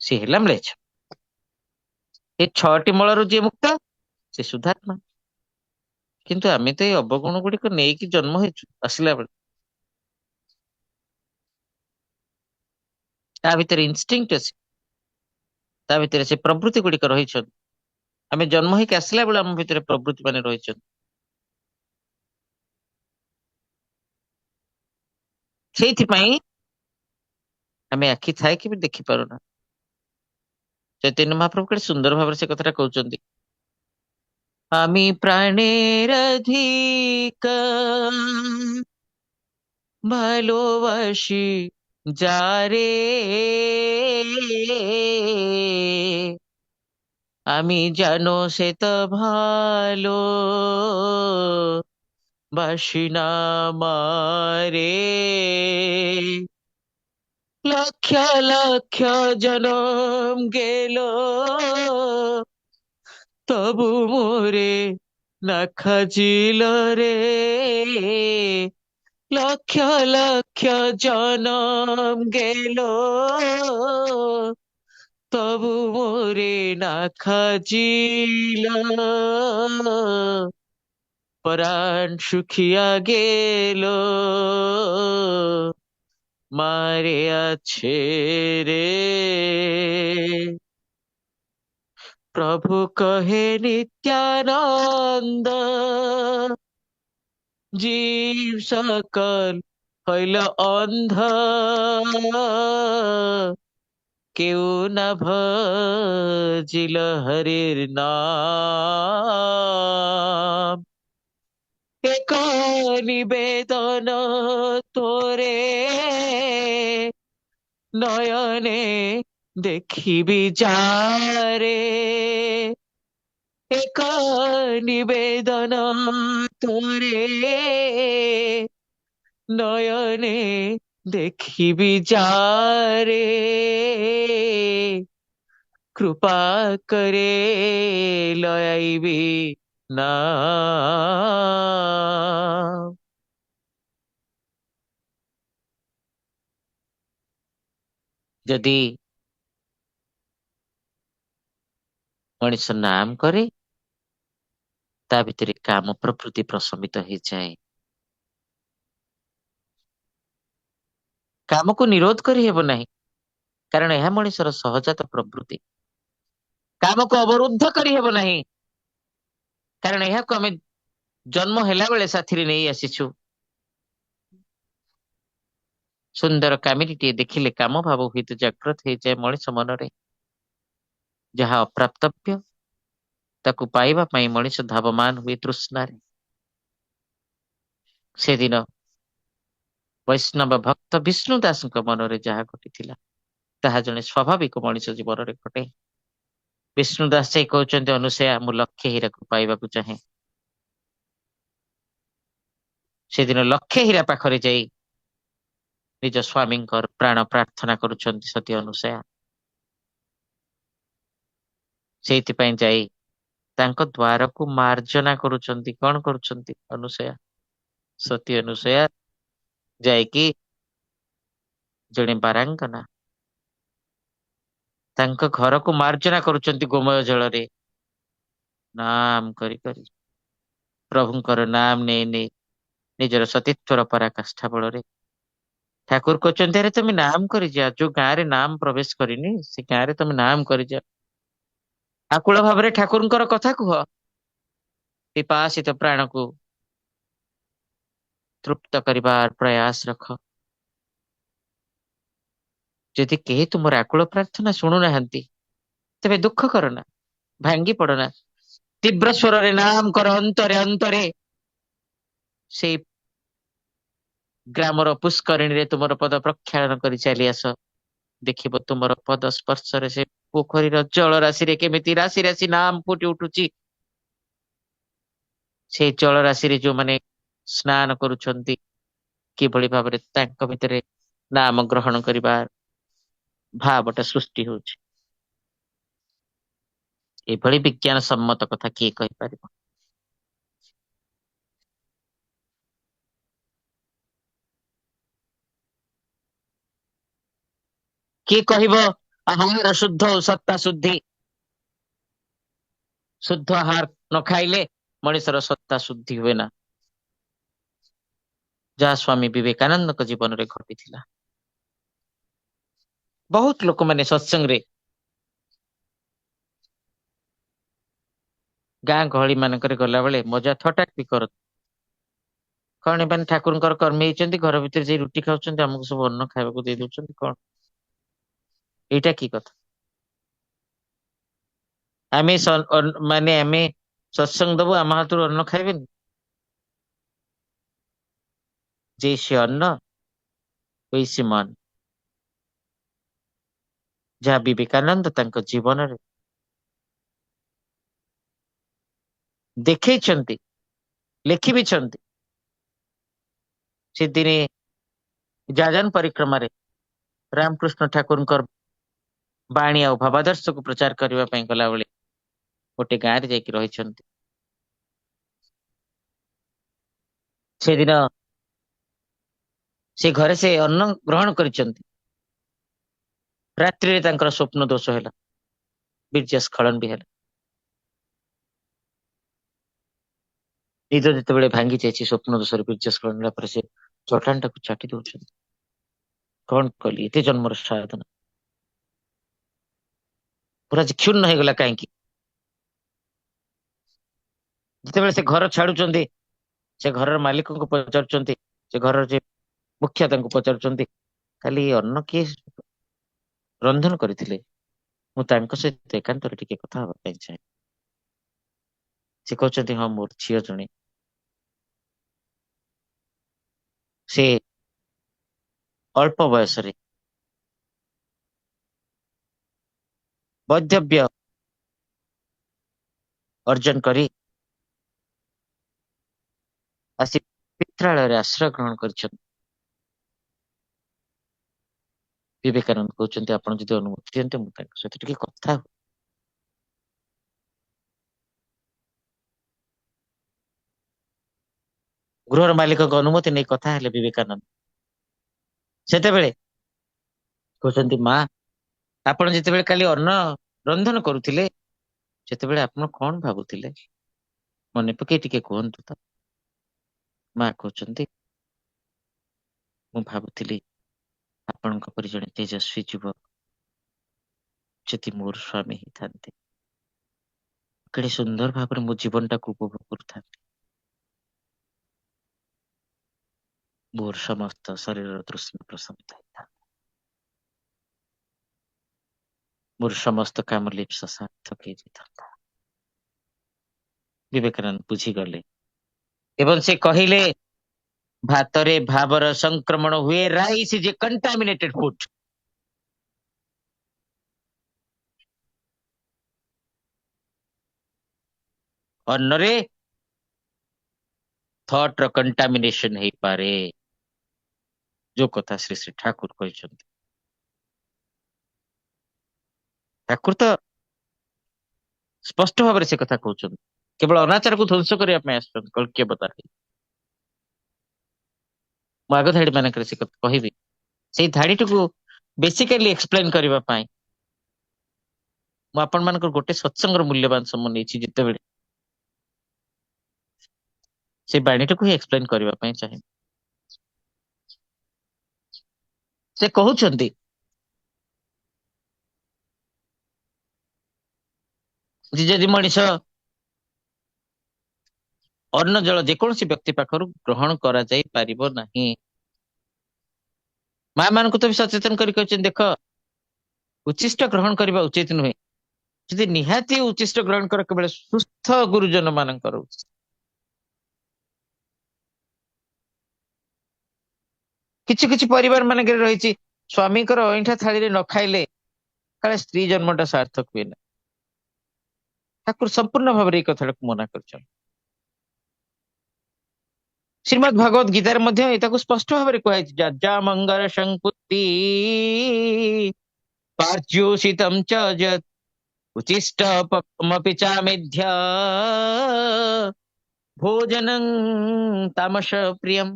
ସେ ହେଲା ମ୍ଲେଚ୍ଛ। ଏ ଛଅଟି ମଳରୁ ଯିଏ ମୁକ୍ତ ସେ ଶୁଦ୍ଧାତ୍ମା। କିନ୍ତୁ ଆମେ ତ ଏଇ ଅବଗୁଣ ଗୁଡିକ ନେଇକି ଜନ୍ମ ହେଇଛୁ। ଆସିଲା ବେଳେ ତା ଭିତରେ ଇନଷ୍ଟିଙ୍କ୍ଟ ଅଛି, ତା ଭିତରେ ସେ ପ୍ରବୃତ୍ତି ଗୁଡିକ ରହିଛନ୍ତି। ଆମେ ଜନ୍ମ ହେଇକି ଆସିଲା ବେଳେ ଆମ ଭିତରେ ପ୍ରବୃତ୍ତି ମାନେ ରହିଛନ୍ତି। ସେଇଥିପାଇଁ ଆମେ ଆଖି ଥାଇକି ବି ଦେଖିପାରୁନା। ଚୈତନ୍ୟ ମହାପ୍ରଭୁ କେତେ ସୁନ୍ଦର ଭାବରେ ସେ କଥାଟା କହୁଛନ୍ତି। আমি প্রাণের অধিক ভালোবাসি যারে, আমি জানো সে তো ভালো বাসি না মারে। লক্ষ লক্ষ জনম গেল তবু মোরে না খাজিল রে। লক্ষ লক্ষ জনম গেল তবু মোরে না খাজিল। পরাণ সুখিয়া গেল মারে আছে রে। প্রভু কহে নিত্যানন্দ জীব সকল হইল অন্ধ কেউ না ভজিল হরির নাম। এক নিবেদন তোরে নয়নে দেখিবি যারে। এক নিবেদন তোরে নয়নে দেখিবি যারে। কৃপা করে লয়াইবি না। ଯଦି ମଣିଷ ନାମ କରେ ତା ଭିତରେ କାମ ପ୍ରକୃତି ପ୍ରଶମିତ ହେଇଯାଏ। କାମକୁ ନିରୋଧ କରିହେବ ନାହିଁ, କାରଣ ଏହା ମଣିଷର ସହଜାତ ପ୍ରବୃତ୍ତି। କାମକୁ ଅବରୁଦ୍ଧ କରିହେବ ନାହିଁ, କାରଣ ଏହାକୁ ଆମେ ଜନ୍ମ ହେଲା ବେଳେ ସାଥିରେ ନେଇ ଆସିଛୁ। ସୁନ୍ଦର କାମିନୀଟିଏ ଦେଖିଲେ କାମ ଭାବ ହୁଏତ ଜାଗ୍ରତ ହେଇଯାଏ ମଣିଷ ମନରେ। ଯାହା ଅପ୍ରାପ୍ତବ୍ୟ ତାକୁ ପାଇବା ପାଇଁ ମଣିଷ ଧାବମାନ ହୁଏ ତୃଷ୍ଣାରେ। ସେଦିନ ବୈଷ୍ଣବ ଭକ୍ତ ବିଷ୍ଣୁ ଦାସଙ୍କ ମନରେ ଯାହା ଘଟିଥିଲା ତାହା ଜଣେ ସ୍ୱାଭାବିକ ମଣିଷ ଜୀବନରେ ଘଟେ। ବିଷ୍ଣୁ ଦାସ ଯାଇ କହୁଛନ୍ତି, ଅନୁସୟା ମୁଁ ଲକ୍ଷେ ହୀରାକୁ ପାଇବାକୁ ଚାହେଁ। ସେଦିନ ଲକ୍ଷେ ହୀରା ପାଖରେ ଯାଇ ନିଜ ସ୍ୱାମୀଙ୍କର ପ୍ରାଣ ପ୍ରାର୍ଥନା କରୁଛନ୍ତି ସତୀ ଅନୁସୟା। ସେଇଥିପାଇଁ ଯାଇ ତାଙ୍କ ଦ୍ୱାରକୁ ମାର୍ଜନା କରୁଛନ୍ତି। କଣ କରୁଛନ୍ତି ଅନୁସୟା? ସତୀ ଅନୁସୟା ଯାଇକି ଜଣେ ବାରାଙ୍ଗନା ତାଙ୍କ ଘରକୁ ମାର୍ଜନା କରୁଛନ୍ତି ଗୋମୟ ଜଳରେ। ନାମ କରି କରି ପ୍ରଭୁଙ୍କର ନାମ ନେଇ ନେଇ ନିଜର ସତୀତ୍ୱର ପରାକାଷ୍ଠା ବଳରେ ଠାକୁର କହୁଛନ୍ତି, ଆରେ ତମେ ନାମ କରିଯା। ଯୋଉ ଗାଁରେ ନାମ ପ୍ରବେଶ କରିନି ସେ ଗାଁରେ ତମେ ନାମ କରିଯା। ଆକୁଳ ଭାବରେ ଠାକୁରଙ୍କର କଥା କୁହ। ପିପାସିତ ପ୍ରାଣକୁ ତୃପ୍ତ କରିବାର ପ୍ରୟାସ ରଖ। ଯଦି କେହି ତୁମର ଆକୁଳ ପ୍ରାର୍ଥନା ଶୁଣୁନାହାନ୍ତି ତେବେ ଦୁଃଖ କର ନା, ଭାଙ୍ଗି ପଡନା। ତୀବ୍ର ସ୍ୱରରେ ନାମ କର ଅନ୍ତରେ ଅନ୍ତରେ। ସେଇ ଗ୍ରାମର ପୁଷ୍କରିଣୀରେ ତୁମର ପଦ ପ୍ରକ୍ଷାଳନ କରି ଚାଲି ଆସ। ଦେଖିବ ତୁମର ପଦ ସ୍ପର୍ଶରେ ସେ ପୋଖରୀର ଜଳ ରାଶିରେ କେମିତି ରାଶି ରାଶି ନାମ ଫୁଟି ଉଠୁଛି। ସେଇ ଜଳ ରାଶିରେ ଯୋଉମାନେ ସ୍ନାନ କରୁଛନ୍ତି କିଭଳି ଭାବରେ ତାଙ୍କ ଭିତରେ ନାମ ଗ୍ରହଣ କରିବା ଭାବଟା ସୃଷ୍ଟି ହଉଛି। ଏଭଳି ବିଜ୍ଞାନ ସମ୍ମତ କଥା କିଏ କହିପାରିବ? କିଏ କହିବ ଆହାର ଶୁଦ୍ଧ ସତ୍ତା ଶୁଦ୍ଧି? ଶୁଦ୍ଧ ଆହାର ନ ଖାଇଲେ ମଣିଷର ସତ୍ତା ଶୁଦ୍ଧି ହୁଏ ନା, ଯାହା ସ୍ୱାମୀ ବିବେକାନନ୍ଦଙ୍କ ଜୀବନରେ ଘଟିଥିଲା। ବହୁତ ଲୋକମାନେ ସତ୍ସଙ୍ଗରେ ଗାଁ ଗହଳି ମାନଙ୍କରେ ଗଲାବେଳେ ମଜା ଥଟା ବି କରନ୍ତି। କଣ ଏମାନେ ଠାକୁରଙ୍କର କର୍ମୀ ହେଇଛନ୍ତି, ଘର ଭିତରେ ଯାଇ ରୁଟି ଖାଉଛନ୍ତି, ଆମକୁ ସବୁ ଅନ୍ନ ଖାଇବାକୁ ଦେଇ ଦଉଛନ୍ତି କଣ? ଏଇଟା କି କଥା? ଆମେ ମାନେ ଆମେ ସତ୍ସଙ୍ଗ ଦବୁ, ଆମ ହାତରୁ ଅନ୍ନ ଖାଇବେନି? ଯେ ସେ ଅନ୍ନ ହୋଇସି ମନ, ଯାହା ବିବେକାନନ୍ଦ ତାଙ୍କ ଜୀବନରେ ଦେଖେଇଛନ୍ତି, ଲେଖିବିଛନ୍ତି। ସେ ଦିନେ ଯାଜନ ପରିକ୍ରମାରେ ରାମକୃଷ୍ଣ ଠାକୁରଙ୍କର ବାଣୀ ଆଉ ଭାବାଦର୍ଶକୁ ପ୍ରଚାର କରିବା ପାଇଁ ଗଲାବେଳେ ଗୋଟେ ଗାଁରେ ଯାଇକି ରହିଛନ୍ତି। ସେଦିନ ସେ ଘରେ ସେ ଅନ୍ନ ଗ୍ରହଣ କରିଛନ୍ତି। ରାତ୍ରିରେ ତାଙ୍କର ସ୍ୱପ୍ନ ଦୋଷ ହେଲା, ବୀର୍ଯ୍ୟ ସ୍ଖଳନ ବି ହେଲା। ନିଦ ଯେତେବେଳେ ଭାଙ୍ଗି ଯାଇଛି, ସ୍ୱପ୍ନ ଦୋଷରେ ବୀର୍ଯ୍ୟ ସ୍ଖଳନ ହେଲା ପରେ ସେ ଚଟାଣଟାକୁ ଚାଟି ଦଉଛନ୍ତି। କଣ କଲି ଏତେ ଜନ୍ମର ସାଧନା, ପୁରା କ୍ଷୁଣ୍ଣ ହେଇଗଲା କାହିଁକି? ଯେତେବେଳେ ସେ ଘର ଛାଡୁଛନ୍ତି, ସେ ଘରର ମାଲିକଙ୍କୁ ପଚାରୁଛନ୍ତି, ସେ ଘରର ଯେ ମୁଖ୍ୟ ତାଙ୍କୁ ପଚାରୁଛନ୍ତି କାଲି ଅନ୍ନ କିଏ ରନ୍ଧନ କରିଥିଲେ? ମୁଁ ତାଙ୍କ ସହିତ ଏକାନ୍ତରେ ଟିକେ କଥା ହେବା ପାଇଁ ଚାହେଁ। ସେ କହୁଛନ୍ତି ହଁ ମୋର ଝିଅ ଜଣେ, ସେ ଅଳ୍ପ ବୟସରେ ବୈଧବ୍ୟ ଅର୍ଜନ କରି ଆସି ପିତ୍ରାଳୟରେ ଆଶ୍ରୟ ଗ୍ରହଣ କରିଛନ୍ତି। ବିବେକାନନ୍ଦ କହୁଛନ୍ତି ଆପଣ ଯଦି ଅନୁମତି ଦିଅନ୍ତେ ମୁଁ ତାଙ୍କ ସହିତ ଟିକେ କଥା ହୁଏ। ଗୃହର ମାଲିକଙ୍କ ଅନୁମତି ନେଇ କଥା ହେଲେ ବିବେକାନନ୍ଦ। ସେତେବେଳେ କହୁଛନ୍ତି ମା, ଆପଣ ଯେତେବେଳେ କାଲି ଅନ୍ନ ରନ୍ଧନ କରୁଥିଲେ ସେତେବେଳେ ଆପଣ କଣ ଭାବୁଥିଲେ? ମନେ ପକେଇ ଟିକେ କୁହନ୍ତୁ ତ। ମା କହୁଛନ୍ତି ମୁଁ ଭାବୁଥିଲି ଆପଣଙ୍କ ପରି ଜଣେ ତେଜସ୍ୱୀ ଯୁବକ ଯଦି ମୋର ସ୍ୱାମୀ ହେଇଥାନ୍ତେ, କେଡେ ସୁନ୍ଦର ଭାବରେ ମୋ ଜୀବନଟାକୁ ଉପଭୋଗ କରୁଥାନ୍ତି। ମୋର ସମସ୍ତ ଶରୀରର ତୃଷ୍ଣା ପ୍ରଶମିତ ହେଇଥାନ୍ତା। ମୋର ସମସ୍ତ କାମ ଲିପ୍ସ ସାର୍ଥକ ହେଇଯାଇଥାନ୍ତା। ବିବେକାନନ୍ଦ ବୁଝିଗଲେ ଏବଂ ସେ କହିଲେ ଭାତରେ ଭାବର ସଂକ୍ରମଣ ହୁଏ। Rice is a contaminated food. ଅନ୍ନରେ ଥଟ ର କଣ୍ଟାମିନେସନ ହେଇପାରେ। ଯୋଉ କଥା ଶ୍ରୀ ଶ୍ରୀ ଠାକୁର କହିଛନ୍ତି। ଠାକୁର ତ ସ୍ପଷ୍ଟ ଭାବରେ ସେ କଥା କହୁଛନ୍ତି। କେବଳ ଅନାଚାରକୁ ଧ୍ୱଂସ କରିବା ପାଇଁ ଆସିଛନ୍ତି କଳ୍କୀ ଅବତାର ହେଇ। ମୁଁ ଆଗ ଧାଡି ମାନଙ୍କରେ ସେ କଥା କହିବି। ସେଇ ଧାଡିଟିକୁ ବେସିକାଲି ଏକ୍ସପ୍ଲେନ କରିବା ପାଇଁ ମୁଁ ଆପଣ ମାନଙ୍କର ଗୋଟେ ସତ୍ସଙ୍ଗର ମୂଲ୍ୟବାନ ସମୟ ନେଇଛି, ଯେତେବେଳେ ସେ ବାଣୀଟିକୁ ହିଁ ଏକ୍ସପ୍ଲେନ କରିବା ପାଇଁ ଚାହେଁ। ସେ କହୁଛନ୍ତି ଯେ ଯଦି ମଣିଷ ଅନ୍ନ ଜଳ ଯେକୌଣସି ବ୍ୟକ୍ତି ପାଖରୁ ଗ୍ରହଣ କରାଯାଇ ପାରିବ ନାହିଁ। ମା ମାନଙ୍କୁ ତ ବି ସଚେତନ କରି କହିଛନ୍ତି ଦେଖ, ଉଚ୍ଚିଷ୍ଟ ଗ୍ରହଣ କରିବା ଉଚିତ ନୁହେଁ। ଯଦି ନିହାତି ଉଚ୍ଚିଷ୍ଟ ଗ୍ରହଣ କର କେବଳ ସୁସ୍ଥ ଗୁରୁଜନ ମାନଙ୍କର ଉଚିତ। କିଛି କିଛି ପରିବାର ମାନଙ୍କରେ ରହିଛି ସ୍ଵାମୀଙ୍କର ଅଇଁଠା ଥାଳିରେ ନ ଖାଇଲେ କାଳେ ସ୍ତ୍ରୀ ଜନ୍ମଟା ସାର୍ଥକ ହୁଏ ନା। ଠାକୁର ସମ୍ପୂର୍ଣ୍ଣ ଭାବରେ ଏଇ କଥାଟାକୁ ମନା କରିଛନ୍ତି। ଶ୍ରୀମଦ୍ ଭଗବତ ଗୀତାରେ ମଧ୍ୟ ଏଟାକୁ ସ୍ପଷ୍ଟ ଭାବରେ କୁହାଯାଇଛି। ଯଜା ମଙ୍ଗଳ ସଂକୁତି ପାର୍ଚ୍ୟୁଷିତମ୍ ଚ ଯତ୍ ଉଚିଷ୍ଟ ପମପି ଚାମେଧ୍ୟ ଭୋଜନଂ ତାମସ ପ୍ରିୟମ୍।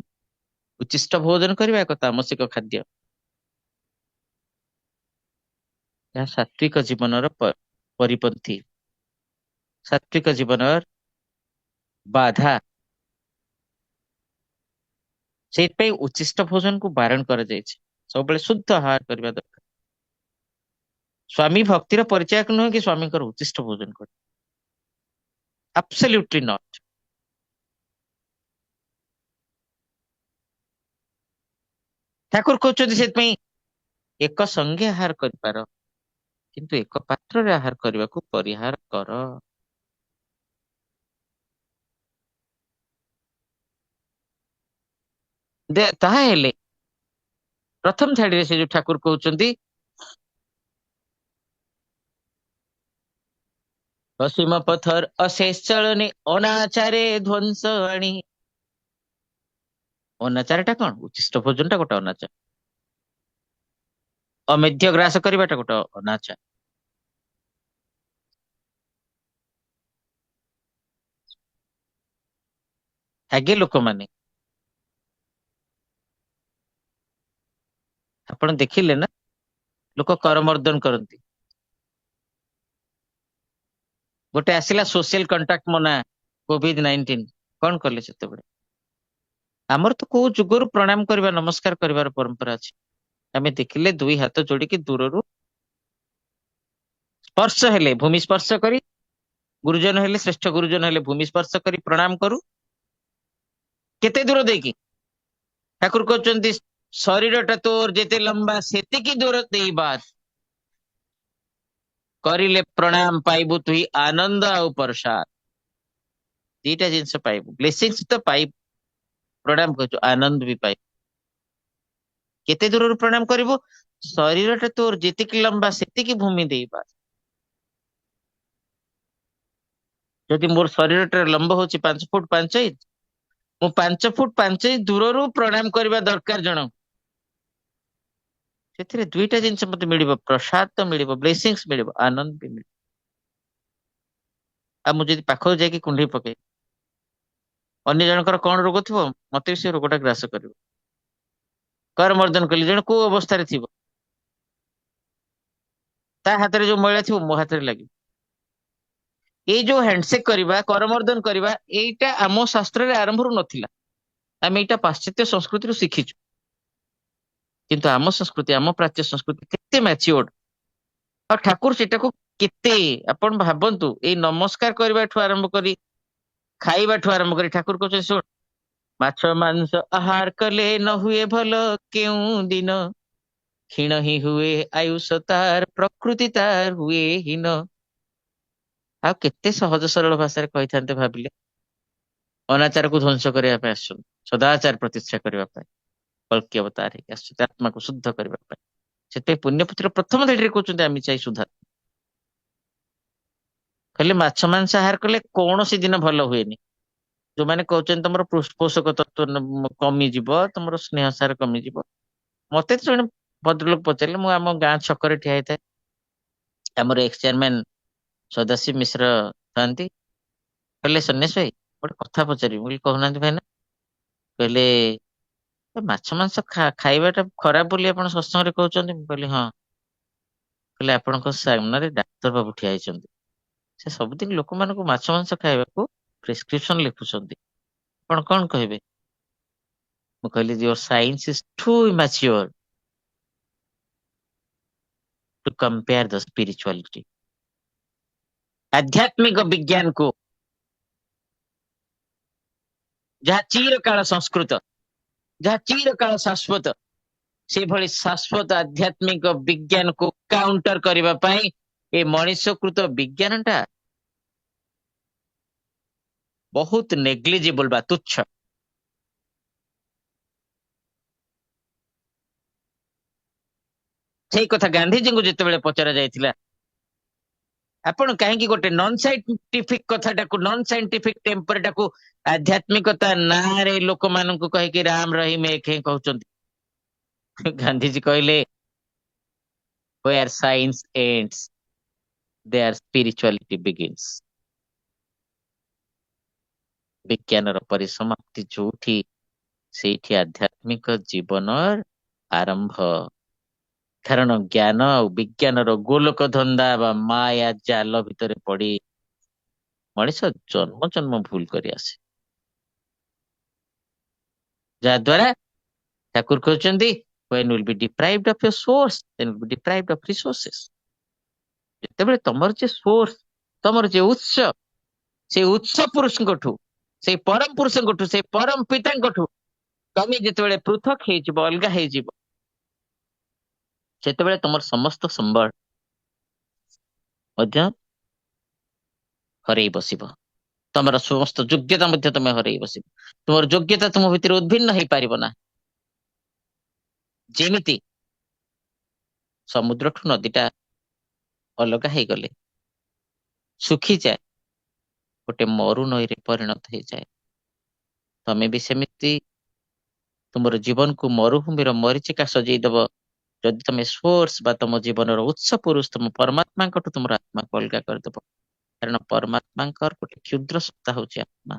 ଉଚ୍ଚିଷ୍ଟ ଭୋଜନ କରିବା ଏକ ତାମସିକ ଖାଦ୍ୟ। ଏହା ସାତ୍विକ ଜୀବନର ପରିପନ୍ଥୀ। ସାତ୍ବିକ ଜୀବନର ବାଧା। ସେଇଥିପାଇଁ ଉଚ୍ଚିଷ୍ଟ ଭୋଜନକୁ ବାରଣ କରାଯାଇଛି। ସବୁବେଳେ ଶୁଦ୍ଧ ଆହାର କରିବା ଦରକାର। ସ୍ଵାମୀ ଭକ୍ତିର ପରିଚାୟକ ନୁହେଁ କି ସ୍ଵାମୀଙ୍କର ଉଚ୍ଚିଷ୍ଟ ଭୋଜନ କରିବା। Absolutely not. ଠାକୁର କହୁଛନ୍ତି ସେଥିପାଇଁ ଏକ ସଙ୍ଗେ ଆହାର କରିପାର, କିନ୍ତୁ ଏକ ପାତ୍ରରେ ଆହାର କରିବାକୁ ପରିହାର କର। ତାହା ହେଲେ ପ୍ରଥମ ଧାଡିରେ ସେ ଯୋଉ ଠାକୁର କହୁଛନ୍ତି ଅସୀମ ପଥର ଅଶେଷ ଚଳନି ଅନାଚାରେ ଧ୍ୱଂସ ଆଣି। ଅନାଚାର ଟା କଣ? ଉଚ୍ଚିଷ୍ଟ ଭୋଜନ ଟା ଗୋଟେ ଅନାଚାର। ଅମେଧ୍ୟ ଗ୍ରାସ କରିବାଟା ଗୋଟେ ଅନାଚାର। ଆଗେ ଲୋକମାନେ, ଆପଣ ଦେଖିଲେ ନା, ଲୋକ କରମର୍ଦ୍ଦନ କରନ୍ତି। ଗୋଟେ ଆସିଲା ସୋସିଆଲ କଣ୍ଟାକ୍ଟ ମନା, COVID-19, କଣ କଲେ ସେତେବେଳେ? ଆମର ତ କୋଉ ଯୁଗରୁ ପ୍ରଣାମ କରିବା, ନମସ୍କାର କରିବାର ପରମ୍ପରା ଅଛି। ଆମେ ଦେଖିଲେ ଦୁଇ ହାତ ଯୋଡିକି ଦୂରରୁ ସ୍ପର୍ଶ ହେଲେ ଭୂମି ସ୍ପର୍ଶ କରି, ଗୁରୁଜନ ହେଲେ ଶ୍ରେଷ୍ଠ ଗୁରୁଜନ ହେଲେ ଭୂମି ସ୍ପର୍ଶ କରି ପ୍ରଣାମ କରୁ। କେତେ ଦୂର ଦେଇକି? ଠାକୁର କହୁଛନ୍ତି ଶରୀରଟା ତୋର ଯେତେ ଲମ୍ବା ସେତିକି ଦୂର ଦେଇ ବାତ କରିଲେ ପ୍ରଣାମ ପାଇବୁ ତୁଇ ଆନନ୍ଦ ଆଉ ପ୍ରସାଦ। ଦିଟା ଜିନିଷ ପାଇବୁ, ବ୍ଲେସିଂସ ତ ପାଇବୁ, ପ୍ରଣାମ କରୁଛୁ ଆନନ୍ଦ ବି ପାଇବୁ। କେତେ ଦୂରରୁ ପ୍ରଣାମ କରିବୁ? ଶରୀରଟା ତୋର ଯେତିକି ଲମ୍ବା ସେତିକି ଭୂମି ଦେଇ ବାତ। ଯଦି ମୋର ଶରୀରଟା ଲମ୍ବ ହଉଛି 5 ଫୁଟ 5 ଇଞ୍ଚ, ମୁଁ 5 ଫୁଟ 5 ଇଞ୍ଚ ଦୂରରୁ ପ୍ରଣାମ କରିବା ଦରକାର ଜଣ। ସେଥିରେ ଦୁଇଟା ଜିନିଷ ମତେ ମିଳିବ, ପ୍ରସାଦ ତ ମିଳିବ, ବ୍ଲେସିଂସ ମିଳିବ, ଆନନ୍ଦ ବି ମିଳିବ। ଆଉ ମୁଁ ଯଦି ପାଖକୁ ଯାଇକି କୁଣ୍ଢେଇ ପକେଇ, ଅନ୍ୟ ଜଣଙ୍କର କଣ ରୋଗ ଥିବ, ମତେ ବି ସେ ରୋଗଟା ଗ୍ରାସ କରିବ। କରମର୍ଦ୍ଦନ କଲି, ଜଣେ କୋଉ ଅବସ୍ଥାରେ ଥିବ, ତା ହାତରେ ଯୋଉ ମଇଳା ଥିବ ମୋ ହାତରେ ଲାଗିବ। ଏଇ ଯୋଉ ହ୍ୟାଣ୍ଡସେକ୍ କରିବା, କରମର୍ଦ୍ଦନ କରିବା, ଏଇଟା ଆମ ଶାସ୍ତ୍ରରେ ଆରମ୍ଭରୁ ନଥିଲା। ଆମେ ଏଇଟା ପାଶ୍ଚାତ୍ୟ ସଂସ୍କୃତିରୁ ଶିଖିଛୁ। କିନ୍ତୁ ଆମ ସଂସ୍କୃତି, ଆମ ପ୍ରାଚ୍ୟ ସଂସ୍କୃତି କେତେ ମ୍ୟାଚିଓର୍ଡ। ଆଉ ଠାକୁର ସେଟାକୁ କେତେ, ଆପଣ ଭାବନ୍ତୁ, ଏଇ ନମସ୍କାର କରିବାଠୁ ଆରମ୍ଭ କରି, ଖାଇବାଠୁ ଆରମ୍ଭ କରି, ଠାକୁର କହୁଛନ୍ତି ଶୁଣ, ମାଛ ମାଂସ ଆହାର କଲେ ନ ହୁଏ ଭଲ କେଉଁ ଦିନ, କ୍ଷୀଣ ହିଁ ହୁଏ ଆୟୁଷ ତାର ପ୍ରକୃତି ତାର ହୁଏ ହୀନ। ଆଉ କେତେ ସହଜ ସରଳ ଭାଷାରେ କହିଥାନ୍ତେ ଭାବିଲେ। ଅନାଚାରକୁ ଧ୍ୱଂସ କରିବା ପାଇଁ ଆସୁଛନ୍ତି, ସଦାଚାର ପ୍ରତିଷ୍ଠା କରିବା ପାଇଁ କଳ୍କି ଅବତାର ହେଇକି ଆସୁଛନ୍ତି, ଆତ୍ମାକୁ ଶୁଦ୍ଧ କରିବା ପାଇଁ। ସେଥିପାଇଁ ପୁଣ୍ୟପୁତ୍ର ପ୍ରଥମ ଧାଡ଼ିରେ କହୁଛନ୍ତି ଆମେ ଚାହି ସୁଧା। ଖାଲି ମାଛ ମାଂସ ଆହାର କଲେ କୌଣସି ଦିନ ଭଲ ହୁଏନି। ଯୋଉମାନେ କହୁଛନ୍ତି ତମର ପୋଷକ ତତ୍ଵ କମିଯିବ, ତମର ସ୍ନେହ ସାର କମିଯିବ। ମତେ ତ ଜଣେ ଭଦ୍ରଲୋକ ପଚାରିଲେ, ମୁଁ ଆମ ଗାଁ ଛକରେ ଠିଆ ହେଇଥାଏ, ଆମର ଏକ୍ସ ଚେୟାରମ୍ୟାନ ସଦାଶିବ ମିଶ୍ର ଥାନ୍ତି। କହିଲେ ସନ୍ନ୍ୟାସ ଭାଇ ଗୋଟେ କଥା ପଚାରିବି। ମୁଁ କହିଲି କହୁନାହାନ୍ତି ଭାଇନା। କହିଲେ ମାଛ ମାଂସ ଖାଇବାଟା ଖରାପ ବୋଲି ଆପଣ ସତ୍ସଙ୍ଗରେ କହୁଛନ୍ତି? ମୁଁ କହିଲି ହଁ। କହିଲେ ଆପଣଙ୍କ ସାମ୍ନାରେ ଡାକ୍ତର ବାବୁ ଠିଆ ହେଇଛନ୍ତି, ସେ ସବୁଦିନ ଲୋକମାନଙ୍କୁ ମାଛ ମାଂସ ଖାଇବାକୁ ପ୍ରେସକ୍ରିପସନ ଲେଖୁଛନ୍ତି, ଆପଣ କଣ କହିବେ? ମୁଁ କହିଲି your science is too immature to compare the spirituality. ଆଧ୍ୟାତ୍ମିକ ବିଜ୍ଞାନକୁ, ଯାହା ଚିରକାଳ ସଂସ୍କୃତ, ଯାହା ଚିରକାଳ ଶାଶ୍ୱତ, ସେଭଳି ଶାଶ୍ୱତ ଆଧ୍ୟାତ୍ମିକ ବିଜ୍ଞାନକୁ କାଉଣ୍ଟର କରିବା ପାଇଁ ଏ ମଣିଷକୃତ ବିଜ୍ଞାନ ଟା ବହୁତ ନେଗ୍ଲିଜିବଲ ବା ତୁଚ୍ଛ। ସେଇ କଥା ଗାନ୍ଧିଜୀଙ୍କୁ ଯେତେବେଳେ ପଚରା ଯାଇଥିଲା, ଆପଣ କାହିଁକି ଗୋଟେ ନନ୍ ସାଇଣ୍ଟିଫିକ କଥାଟାକୁ, ନନ୍ ସାଇଣ୍ଟିଫିକ ଟେମ୍ପରଟାକୁ ଆଧ୍ୟାତ୍ମିକତା ନାଁରେ ଲୋକମାନଙ୍କୁ କହିକି ରାମ ରହିମ ଏକ ହିଁ କହୁଛନ୍ତି? ଗାନ୍ଧିଜୀ କହିଲେ where science ends there spirituality begins। ବିଜ୍ଞାନର ପରିସମାପ୍ତି ଯୋଉଠି, ସେଇଠି ଆଧ୍ୟାତ୍ମିକ ଜୀବନର ଆରମ୍ଭ। କାରଣ ଜ୍ଞାନ ଆଉ ବିଜ୍ଞାନର ଗୋଲକ ଧନ୍ଦା ବା ମାୟା ଜାଲ ଭିତରେ ପଡି ମଣିଷ ଜନ୍ମ ଜନ୍ମ ଭୁଲ କରି ଆସେ, ଯାହା ଦ୍ୱାରା ଠାକୁର କହିଛନ୍ତି when will be deprived of your source then will be deprived of resources। ଯେତେବେଳେ ତମର ଯେ ସୋର୍ସ, ତମର ଯେ ଉତ୍ସ, ସେଇ ଉତ୍ସ ପୁରୁଷଙ୍କଠୁ, ସେଇ ପରମ ପୁରୁଷଙ୍କଠୁ, ସେଇ ପରମ ପିତାଙ୍କଠୁ ତମେ ଯେତେବେଳେ ପୃଥକ ହେଇଯିବ, ଅଲଗା ହେଇଯିବ, ସେତେବେଳେ ତମର ସମସ୍ତ ସମ୍ବଳ ମଧ୍ୟ ହରେଇ ବସିବ। ତମର ସମସ୍ତ ଯୋଗ୍ୟତା ମଧ୍ୟ ତମେ ହରେଇ ବସିବ। ତୁମର ଯୋଗ୍ୟତା ତୁମ ଭିତରେ ଉଦ୍ଭିନ୍ନ ହେଇପାରିବ ନା। ଯେମିତି ସମୁଦ୍ରଠୁ ନଦୀଟା ଅଲଗା ହେଇଗଲେ ଶୁଖିଯାଏ, ଗୋଟେ ମରୁ ନଈରେ ପରିଣତ ହେଇଯାଏ। ତମେ ବି ସେମିତି ତୁମର ଜୀବନକୁ ମରୁଭୂମିର ମରୀଚିକା ସଜେଇଦବ ଯଦି ତମେ ସୋର୍ସ ବା ତମ ଜୀବନର ଉତ୍ସ ପୁରୁଷ ତମ ପରମାତ୍ମାଙ୍କଠୁ ତୁମର ଆତ୍ମାକୁ ଅଲଗା କରିଦବ। କାରଣ ପରମାତ୍ମାଙ୍କର ଗୋଟେ କ୍ଷୁଦ୍ର ସତ୍ତା ହଉଛି ଆତ୍ମା।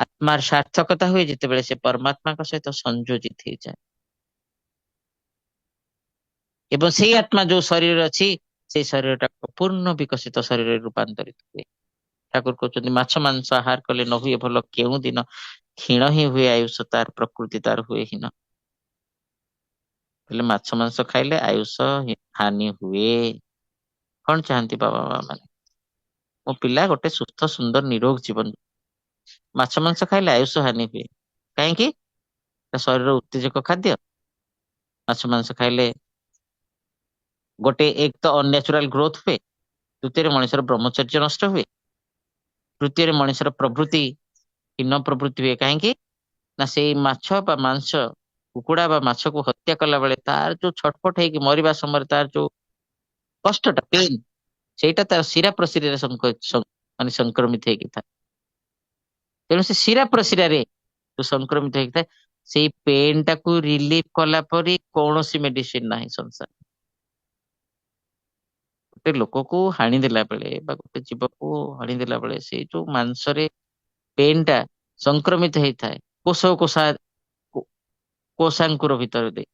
ଆତ୍ମାର ସାର୍ଥକତା ହୁଏ ଯେତେବେଳେ ସେ ପରମାତ୍ମାଙ୍କ ସହିତ ସଂଯୋଜିତ ହେଇଯାଏ। ଏବଂ ସେଇ ଆତ୍ମା ଯୋଉ ଶରୀରରେ ଅଛି, ସେଇ ଶରୀରଟା ପୂର୍ଣ୍ଣ ବିକଶିତ ଶରୀରରେ ରୂପାନ୍ତରିତ ହୁଏ। ଠାକୁର କହୁଛନ୍ତି ମାଛ ମାଂସ ଆହାର କଲେ ନ ହୁଏ ଭଲ କେଉଁ ଦିନ, କ୍ଷୀଣ ହିଁ ହୁଏ ଆୟୁଷ ତାର ପ୍ରକୃତି ତାର ହୁଏ ହୀନ। ହେଲେ ମାଛ ମାଂସ ଖାଇଲେ ଆୟୁଷ ହାନି ହୁଏ। କଣ ଚାହାନ୍ତି ବାବା ମା ମାନେ? ମୋ ପିଲା ଗୋଟେ ସୁସ୍ଥ ସୁନ୍ଦର ନିରୋଗ ଜୀବନ। ମାଛ ମାଂସ ଖାଇଲେ ଆୟୁଷ ହାନି ହୁଏ। କାହିଁକି? ଶରୀର ଉତ୍ତେଜକ ଖାଦ୍ୟ। ମାଛ ମାଂସ ଖାଇଲେ ଗୋଟେ ଏକ ତ ଅନ୍ୟାଚୁରାଲ ଗ୍ରୋଥ ହୁଏ, ଦ୍ୱିତୀୟରେ ମଣିଷର ବ୍ରହ୍ମଚର୍ଯ୍ୟ ନଷ୍ଟ ହୁଏ, ତୃତୀୟରେ ମଣିଷର ପ୍ରବୃତ୍ତି ହୀନ ପ୍ରବୃତ୍ତି ହୁଏ। କାହିଁକି ନା ସେଇ ମାଛ ବା ମାଂସ, କୁକୁଡା ବା ମାଛକୁ ହତ୍ୟା କଲା ବେଳେ ତାର ଯୋଉ ଛଟପଟ ହେଇକି ମରିବା ସମୟରେ ତାର ଯୋଉ କଷ୍ଟଟା, ପେନ୍, ସେଇଟା ତାର ଶିରା ପ୍ରଶିରାରେ ମାନେ ସଂକ୍ରମିତ ହେଇକି ଥାଏ। ତେଣୁ ସେ ଶିରା ପ୍ରଶିରାରେ ଯୋଉ ସଂକ୍ରମିତ ହେଇକି ଥାଏ, ସେଇ ପେନ୍ ଟାକୁ ରିଲିଫ କଲା ପରି କୌଣସି ମେଡିସିନ ନାହିଁ ସଂସାର। ଗୋଟେ ଲୋକକୁ ହାଣି ଦେଲା ବେଳେ ବା ଗୋଟେ ଜୀବକୁ ହାଣି ଦେଲା ବେଳେ ସେଇ ଯୋଉ ମାଂସରେ ପେନ୍ ଟା ସଂକ୍ରମିତ ହେଇଥାଏ କୋଷାଙ୍କୁର ଭିତରେ ଦେଇ,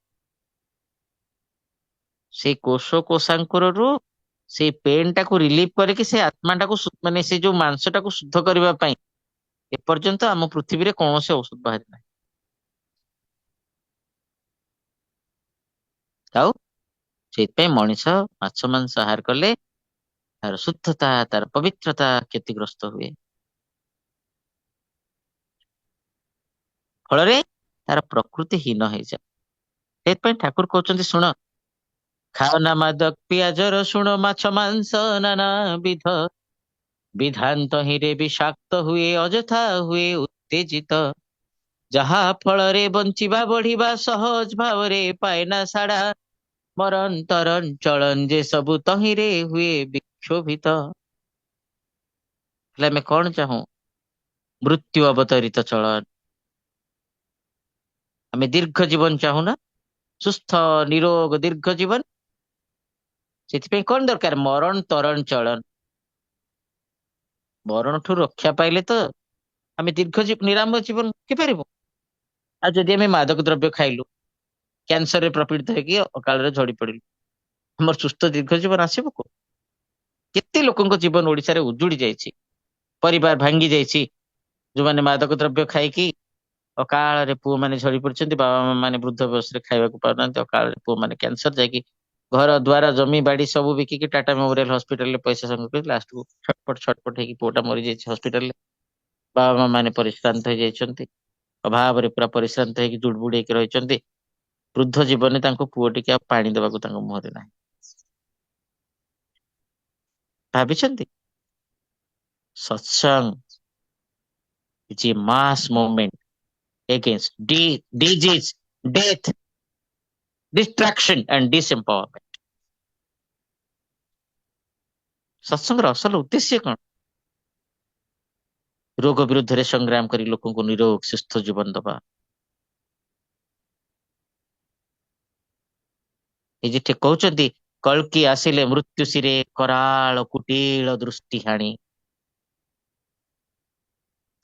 ସେଇ କୋଷାଙ୍କୁରରୁ ସେଇ ପେନ୍ ଟାକୁ ରିଲିଫ କରିକି ସେ ଆତ୍ମାଟାକୁ ମାନେ ସେ ଯୋଉ ମାଂସଟାକୁ ଶୁଦ୍ଧ କରିବା ପାଇଁ ଏପର୍ଯ୍ୟନ୍ତ ଆମ ପୃଥିବୀରେ କୌଣସି ଔଷଧ ବାହାରି ନାହିଁ। ଆଉ ସେଇଥିପାଇଁ ମଣିଷ ମାଛ ମାଂସ ଆହାର କଲେ ତାର ଶୁଦ୍ଧତା, ତାର ପବିତ୍ରତା କ୍ଷତିଗ୍ରସ୍ତ ହୁଏ। ଫଳରେ ତାର ପ୍ରକୃତି ହୀନ ହେଇଯାଏ। ସେଇଥିପାଇଁ ଠାକୁର କହୁଛନ୍ତି, ଶୁଣ, ଖାଅ ନା ମାଦକ ପିଆଜ ରସୁଣ ମାଛ ମାଂସ ନାନା ବିଧ, ବିଧାନ୍ତ ହିଁରେ ବିଷାକ୍ତ ହୁଏ ଅଯଥା ହୁଏ ଉତ୍ତେଜିତ, ଯାହା ଫଳରେ ବଞ୍ଚିବା ବଢିବା ସହଜ ଭାବରେ ପାଏନା ସାଡା, ମରଣ ତରଣ ଚଳନ ଯେ ସବୁ ତହିଁରେ ହୁଏ ବିକ୍ଷୋଭିତ। ହେଲେ ଆମେ କଣ ଚାହୁଁ? ମୃତ୍ୟୁ ଅବତରିତ ଚଳନ। ଆମେ ଦୀର୍ଘ ଜୀବନ ଚାହୁଁନା, ସୁସ୍ଥ ନିରୋଗ ଦୀର୍ଘ ଜୀବନ। ସେଥିପାଇଁ କଣ ଦରକାର? ମରଣ ତରଣ ଚଳନ। ମରଣଠୁ ରକ୍ଷା ପାଇଲେ ତ ଆମେ ନିରାମୟ ଜୀବନ ରଖିପାରିବୁ। ଆଉ ଯଦି ଆମେ ମାଦକ ଦ୍ରବ୍ୟ ଖାଇଲୁ, କ୍ୟାନ୍ସରରେ ପ୍ରପୀଡ଼ିତ ହେଇକି ଅକାଳରେ ଝଡି ପଡିଲୁ, ଆମର ସୁସ୍ଥ ଦୀର୍ଘ ଜୀବନ ଆସିବ କୋଉ? କେତେ ଲୋକଙ୍କ ଜୀବନ ଓଡିଶାରେ ଉଜୁଡି ଯାଇଛି, ପରିବାର ଭାଙ୍ଗି ଯାଇଛି, ଯୋଉମାନେ ମାଦକ ଦ୍ରବ୍ୟ ଖାଇକି ଅକାଳରେ ପୁଅମାନେ ଝଡି ପଡିଛନ୍ତି, ବାବା ମା ମାନେ ବୃଦ୍ଧ ବୟସରେ ଖାଇବାକୁ ପାଉନାହାନ୍ତି, ଅକାଳରେ ପୁଅମାନେ କ୍ୟାନ୍ସର ଯାଇକି ଘର ଦ୍ୱାର ଜମି ବାଡି ସବୁ ବିକିକି ଟାଟା ମେମୋରିଆଲ ହସ୍ପିଟାଲରେ ପଇସା ସଂଗ୍ରହ କରି ଲାଷ୍ଟକୁ ଛଟପଟ ହେଇକି ପୁଅଟା ମରିଯାଇଛି ହସ୍ପିଟାଲରେ। ବାବା ମା ମାନେ ପରିଶ୍ରାନ୍ତ ହେଇଯାଇଛନ୍ତି, ଅଭାବରେ ପୁରା ପରିଶ୍ରାନ୍ତ ହେଇକି ଜୁଡବୁଡ ହେଇକି ରହିଛନ୍ତି। ବୃଦ୍ଧ ଜୀବନରେ ତାଙ୍କୁ ପୁଅ ଟିକେ ଆଉ ପାଣି ଦେବାକୁ ତାଙ୍କ ମୁହଁରେ ନାହିଁ। ଭାବିଛନ୍ତି? Satsang is a mass movement against disease, death, distraction and disempowerment. ସତ୍ସଙ୍ଗର ଅସଲ ଉଦ୍ଦେଶ୍ୟ କଣ? ରୋଗ ବିରୁଦ୍ଧରେ ସଂଗ୍ରାମ କରି ଲୋକଙ୍କୁ ନିରୋଗ ସୁସ୍ଥ ଜୀବନ ଦବା। ଏ ଯେ କହୁଛନ୍ତି, କଳ୍କି ଆସିଲେ ମୃତ୍ୟୁଶିରେ କରାଳ କୁଟିଳ ଦୃଷ୍ଟି ହାଣି।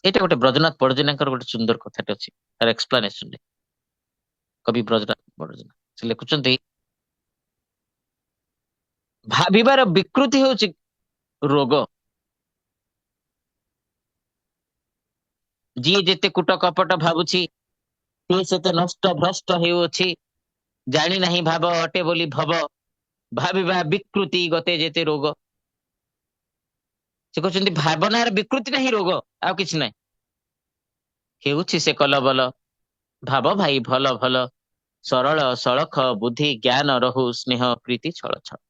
ଏଇଟା ଗୋଟେ ବ୍ରଜନାଥ ବଡ଼ଜେନାଙ୍କର ଗୋଟେ ସୁନ୍ଦର କଥାଟେ ଅଛି, ତାର ଏକ୍ସପ୍ଲାନେସନ। କବି ବ୍ରଜନାଥ ବଡ଼ଜେନା ସେ ଲେଖୁଛନ୍ତି, ଭାବିବାର ବିକୃତି ହେଉଛି ରୋଗ। ଯିଏ ଯେତେ କୂଟ କପଟ ଭାବୁଛି, ସିଏ ସେତେ ନଷ୍ଟ ଭ୍ରଷ୍ଟ ହେଉଅଛି। ଜାଣି ନାହିଁ ଭାବ ଅଟେ ବୋଲି ଭବ, ଭାବିବା ବିକୃତି ଗତେ ଯେତେ ରୋଗ। ସେ କହୁଛନ୍ତି ଭାବନାର ବିକୃତିଟା ହିଁ ରୋଗ, ଆଉ କିଛି ନାହିଁ। ହେଉଛି ସେ କଲବଲ, ଭାବ ଭାଇ ଭଲ ଭଲ, ସରଳ ସଳଖ ବୁଦ୍ଧି ଜ୍ଞାନ ରହୁ ସ୍ନେହ ପ୍ରୀତି ଛଳ ଛଳ।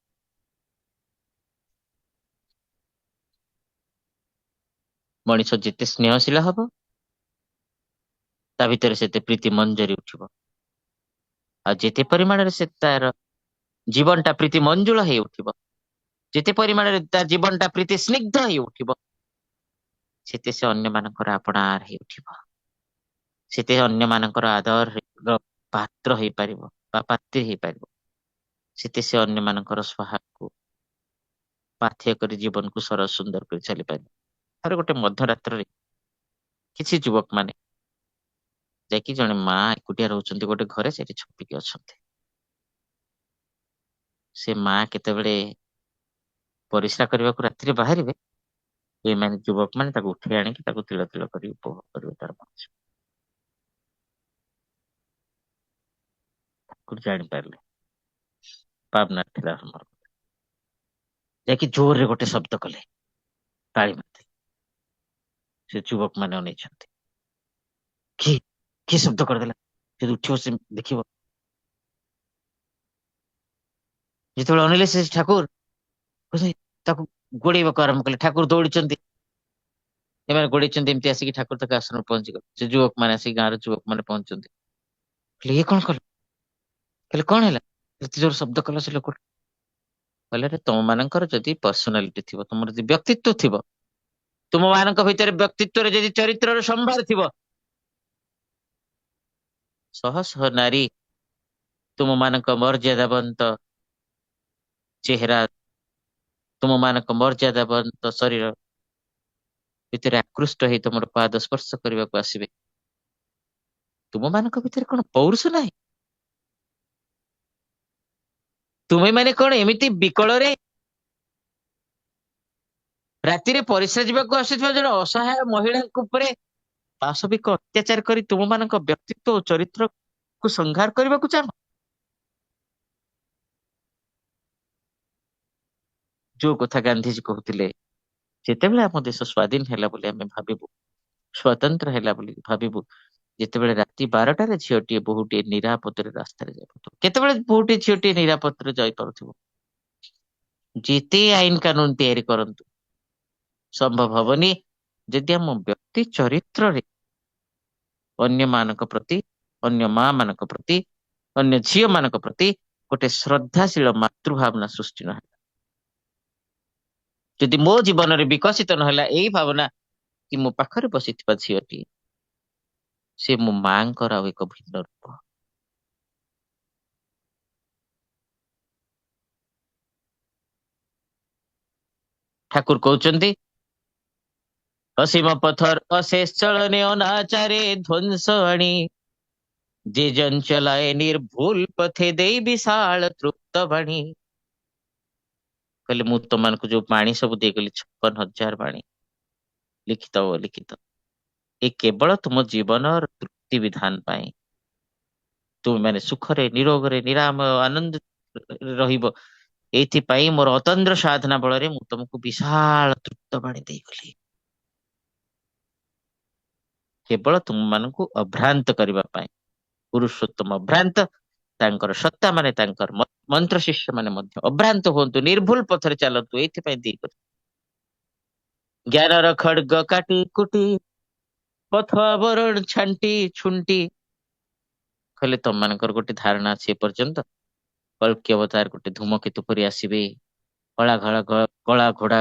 ମଣିଷ ଯେତେ ସ୍ନେହଶୀଳ ହବ, ତା ଭିତରେ ସେତେ ପ୍ରୀତି ମଞ୍ଜରି ଉଠିବ। ଆଉ ଯେତେ ପରିମାଣରେ ସେ ତାର ଜୀବନଟା ପ୍ରୀତି ମଞ୍ଜୁଳ ହେଇ ଉଠିବ, ଯେତେ ପରିମାଣରେ ତା ଜୀବନଟା ପ୍ରୀତି ସ୍ନିଗ୍ଧ ହେଇ ଉଠିବ, ସେତେ ସେ ଅନ୍ୟମାନଙ୍କର ଆପଣାର ହେଇ ଉଠିବ, ସେତେ ଅନ୍ୟମାନଙ୍କର ଆଦରର ପାତ୍ର ହେଇପାରିବ ବା ପାତ୍ରୀ ହେଇପାରିବ, ସେତେ ସେ ଅନ୍ୟମାନଙ୍କର ସ୍ୱାହାକୁ ପାଥେୟ କରି ଜୀବନକୁ ସରସ ସୁନ୍ଦର କରି ଚାଲିପାରିବ। ଥରେ ଗୋଟେ ମଧ୍ୟରାତ୍ରରେ କିଛି ଯୁବକ ମାନେ ଯାଇକି, ଜଣେ ମା ଏକୁଟିଆ ରହୁଛନ୍ତି ଗୋଟେ ଘରେ, ସେଠି ଛପିକି ଅଛନ୍ତି। ସେ ମା କେତେବେଳେ ପରିସ୍ରା କରିବାକୁ ରାତିରେ ବାହାରିବେ, ଏମାନେ ଯୁବକ ମାନେ ତାକୁ ଉଠେଇ ଆଣିକି ତାକୁ ତିଳ ତିଳ କରି ଉପଭୋଗ କରିବେ ତାର ମନସ। ତାକୁ ଜାଣିପାରିଲେ ପାବନା ଥିଲା ଆମର, ଯାଇକି ଜୋରରେ ଗୋଟେ ଶବ୍ଦ କଲେ, ତାଳି ମାରିଲେ। ସେ ଯୁବକ ମାନେ ଅନେଇଛନ୍ତି, କିଏ କିଏ ଶବ୍ଦ କରିଦେଲା? ଯଦି ଉଠିବ ସେ ଦେଖିବ। ଯେତେବେଳେ ଅନେଇଲେ ସେ ଠାକୁର ତାକୁ ଗୋଡେଇବାକୁ ଆରମ୍ଭ କଲେ। ଠାକୁର ଦୌଡିଛନ୍ତି, ଏମାନେ ଗୋଡେଇଛନ୍ତି, ଏମିତି ଆସିକି ଠାକୁର ତାଙ୍କ ଆଶ୍ରମରେ ପହଞ୍ଚିଗଲେ। ସେ ଯୁବକ ମାନେ ଆସିକି ଗାଁର ଯୁବକ ମାନେ ପହଞ୍ଚନ୍ତି। କହିଲେ ଇଏ କଣ କଲେ? କହିଲେ କଣ ହେଲା? ଏତେ ଜୋର ଶବ୍ଦ କଲା ସେ ଲୋକ। କହିଲେ ଆରେ ତମ ମାନଙ୍କର ଯଦି ପର୍ସନାଲିଟି ଥିବ, ତମର ଯଦି ବ୍ୟକ୍ତିତ୍ୱ ଥିବ, ତୁମ ମାନଙ୍କ ଭିତରେ ବ୍ୟକ୍ତିତ୍ୱରେ ଯଦି ଚରିତ୍ରର ସମ୍ଭାର ଥିବ, ଶହ ଶହ ନାରୀ ତୁମ ମାନଙ୍କ ମର୍ଯ୍ୟାଦାବନ୍ତ ଚେହେରା, ତୁମ ମାନଙ୍କ ମର୍ଯ୍ୟାଦାବନ୍ତ ଶରୀର ଭିତରେ ଆକୃଷ୍ଟ ହେଇ ତମର ପାଦ ସ୍ପର୍ଶ କରିବାକୁ ଆସିବେ। ତୁମ ମାନଙ୍କ ଭିତରେ କଣ ପୌରୁଷ ନାହିଁ? ତୁମେ ମାନେ କଣ ଏମିତି ବିକଳରେ ରାତିରେ ପରିସ୍ରା ଯିବାକୁ ଆସୁଥିବା ଜଣେ ଅସହାୟ ମହିଳାଙ୍କ ଉପରେ ପାଶବିକ ଅତ୍ୟାଚାର କରି ତୁମ ମାନଙ୍କ ବ୍ୟକ୍ତିତ୍ୱ ଓ ଚରିତ୍ରକୁ ସଂହାର କରିବାକୁ ଚାହ? ଯୋଉ କଥା ଗାନ୍ଧିଜୀ କହୁଥିଲେ, ଯେତେବେଳେ ଆମ ଦେଶ ସ୍ଵାଧୀନ ହେଲା ବୋଲି ଆମେ ଭାବିବୁ, ସ୍ୱତନ୍ତ୍ର ହେଲା ବୋଲି ଭାବିବୁ, ଯେତେବେଳେ ରାତି 12ଟାରେ ଝିଅଟିଏ ବୋହୂଟିଏ ନିରାପଦରେ ରାସ୍ତାରେ ଯାଇପାରୁଥିବ। କେତେବେଳେ ବୋହୂଟିଏ ଝିଅଟିଏ ନିରାପଦରେ ଯାଇପାରୁଥିବ? ଯେତେ ଆଇନ କାନୁନ ତିଆରି କରନ୍ତୁ, ସମ୍ଭବ ହବନି ଯଦି ଆମ ବ୍ୟକ୍ତି ଚରିତ୍ରରେ ଅନ୍ୟ ମାନଙ୍କ ପ୍ରତି, ଅନ୍ୟ ମା ମାନଙ୍କ ପ୍ରତି, ଅନ୍ୟ ଝିଅ ମାନଙ୍କ ପ୍ରତି ଗୋଟେ ଶ୍ରଦ୍ଧାଶୀଳ ମାତୃଭାବନା ସୃଷ୍ଟି ନହେଲା। ଯଦି ମୋ ଜୀବନରେ ବିକଶିତ ନହେଲା ଏଇ ଭାବନା କି ମୋ ପାଖରେ ବସିଥିବା ଝିଅଟି ସେ ମୋ ମାଙ୍କର ଆଉ ଏକ ଭିନ୍ନ ରୂପ। ଠାକୁର କହୁଛନ୍ତି ଅସୀମ ପଥର ଅଶେଷ ଚଳନେ ଅନାଚାରେ ଧ୍ୱଂସ ଆଣି ଯେ ଚଞ୍ଚଲାଏ ନିର୍ଭୁଲ ପଥେ ଦେଇ ବିଶାଳ ତୃପ୍ତ ବାଣୀ। କହିଲେ ମୁଁ ତମାନଙ୍କୁ ଯୋଉ ବାଣୀ ସବୁ ଦେଇଗଲି, 56,000 ବାଣୀ ଲିଖିତ ଓ ଲିଖିତ, ଏ କେବଳ ତୁମ ଜୀବନର ତୃପ୍ତି ବିଧାନ ପାଇଁ। ତୁମେ ମାନେ ସୁଖରେ, ନିରୋଗରେ, ନିରାମୟ, ଆନନ୍ଦ ରହିବ, ଏଇଥିପାଇଁ ମୋର ଅତନ୍ଦ୍ର ସାଧନା ବଳରେ ମୁଁ ତମକୁ ବିଶାଳ ତୃପ୍ତ ବାଣୀ ଦେଇଗଲି। କେବଳ ତୁମମାନଙ୍କୁ ଅଭ୍ରାନ୍ତ କରିବା ପାଇଁ। ପୁରୁଷୋତ୍ତମ ଅଭ୍ରାନ୍ତ, ତାଙ୍କର ସତ୍ତା ମାନେ, ତାଙ୍କର ମନ୍ତ୍ର ଶିଷ୍ୟ ମାନେ ମଧ୍ୟ ଅଭ୍ରାନ୍ତ ହୁଅନ୍ତୁ, ନିର୍ଭୁଲ ପଥରେ ଚାଲନ୍ତୁ, ଏଇଥିପାଇଁ ଦେଇଗଲି। ଜ୍ଞାନର ଖଡ୍ଗ କାଟି କୁଟି ପଥ ଆବରଣ ଛାଣ୍ଟି ଛୁଣ୍ଟି। କହିଲେ ତମମାନଙ୍କର ଗୋଟେ ଧାରଣା ଅଛି ଏପର୍ଯ୍ୟନ୍ତ, କଳ୍କି ଅବତାର ଗୋଟେ ଧୂମକେତୁ ପରି ଆସିବେ, କଳା ଘୋଡା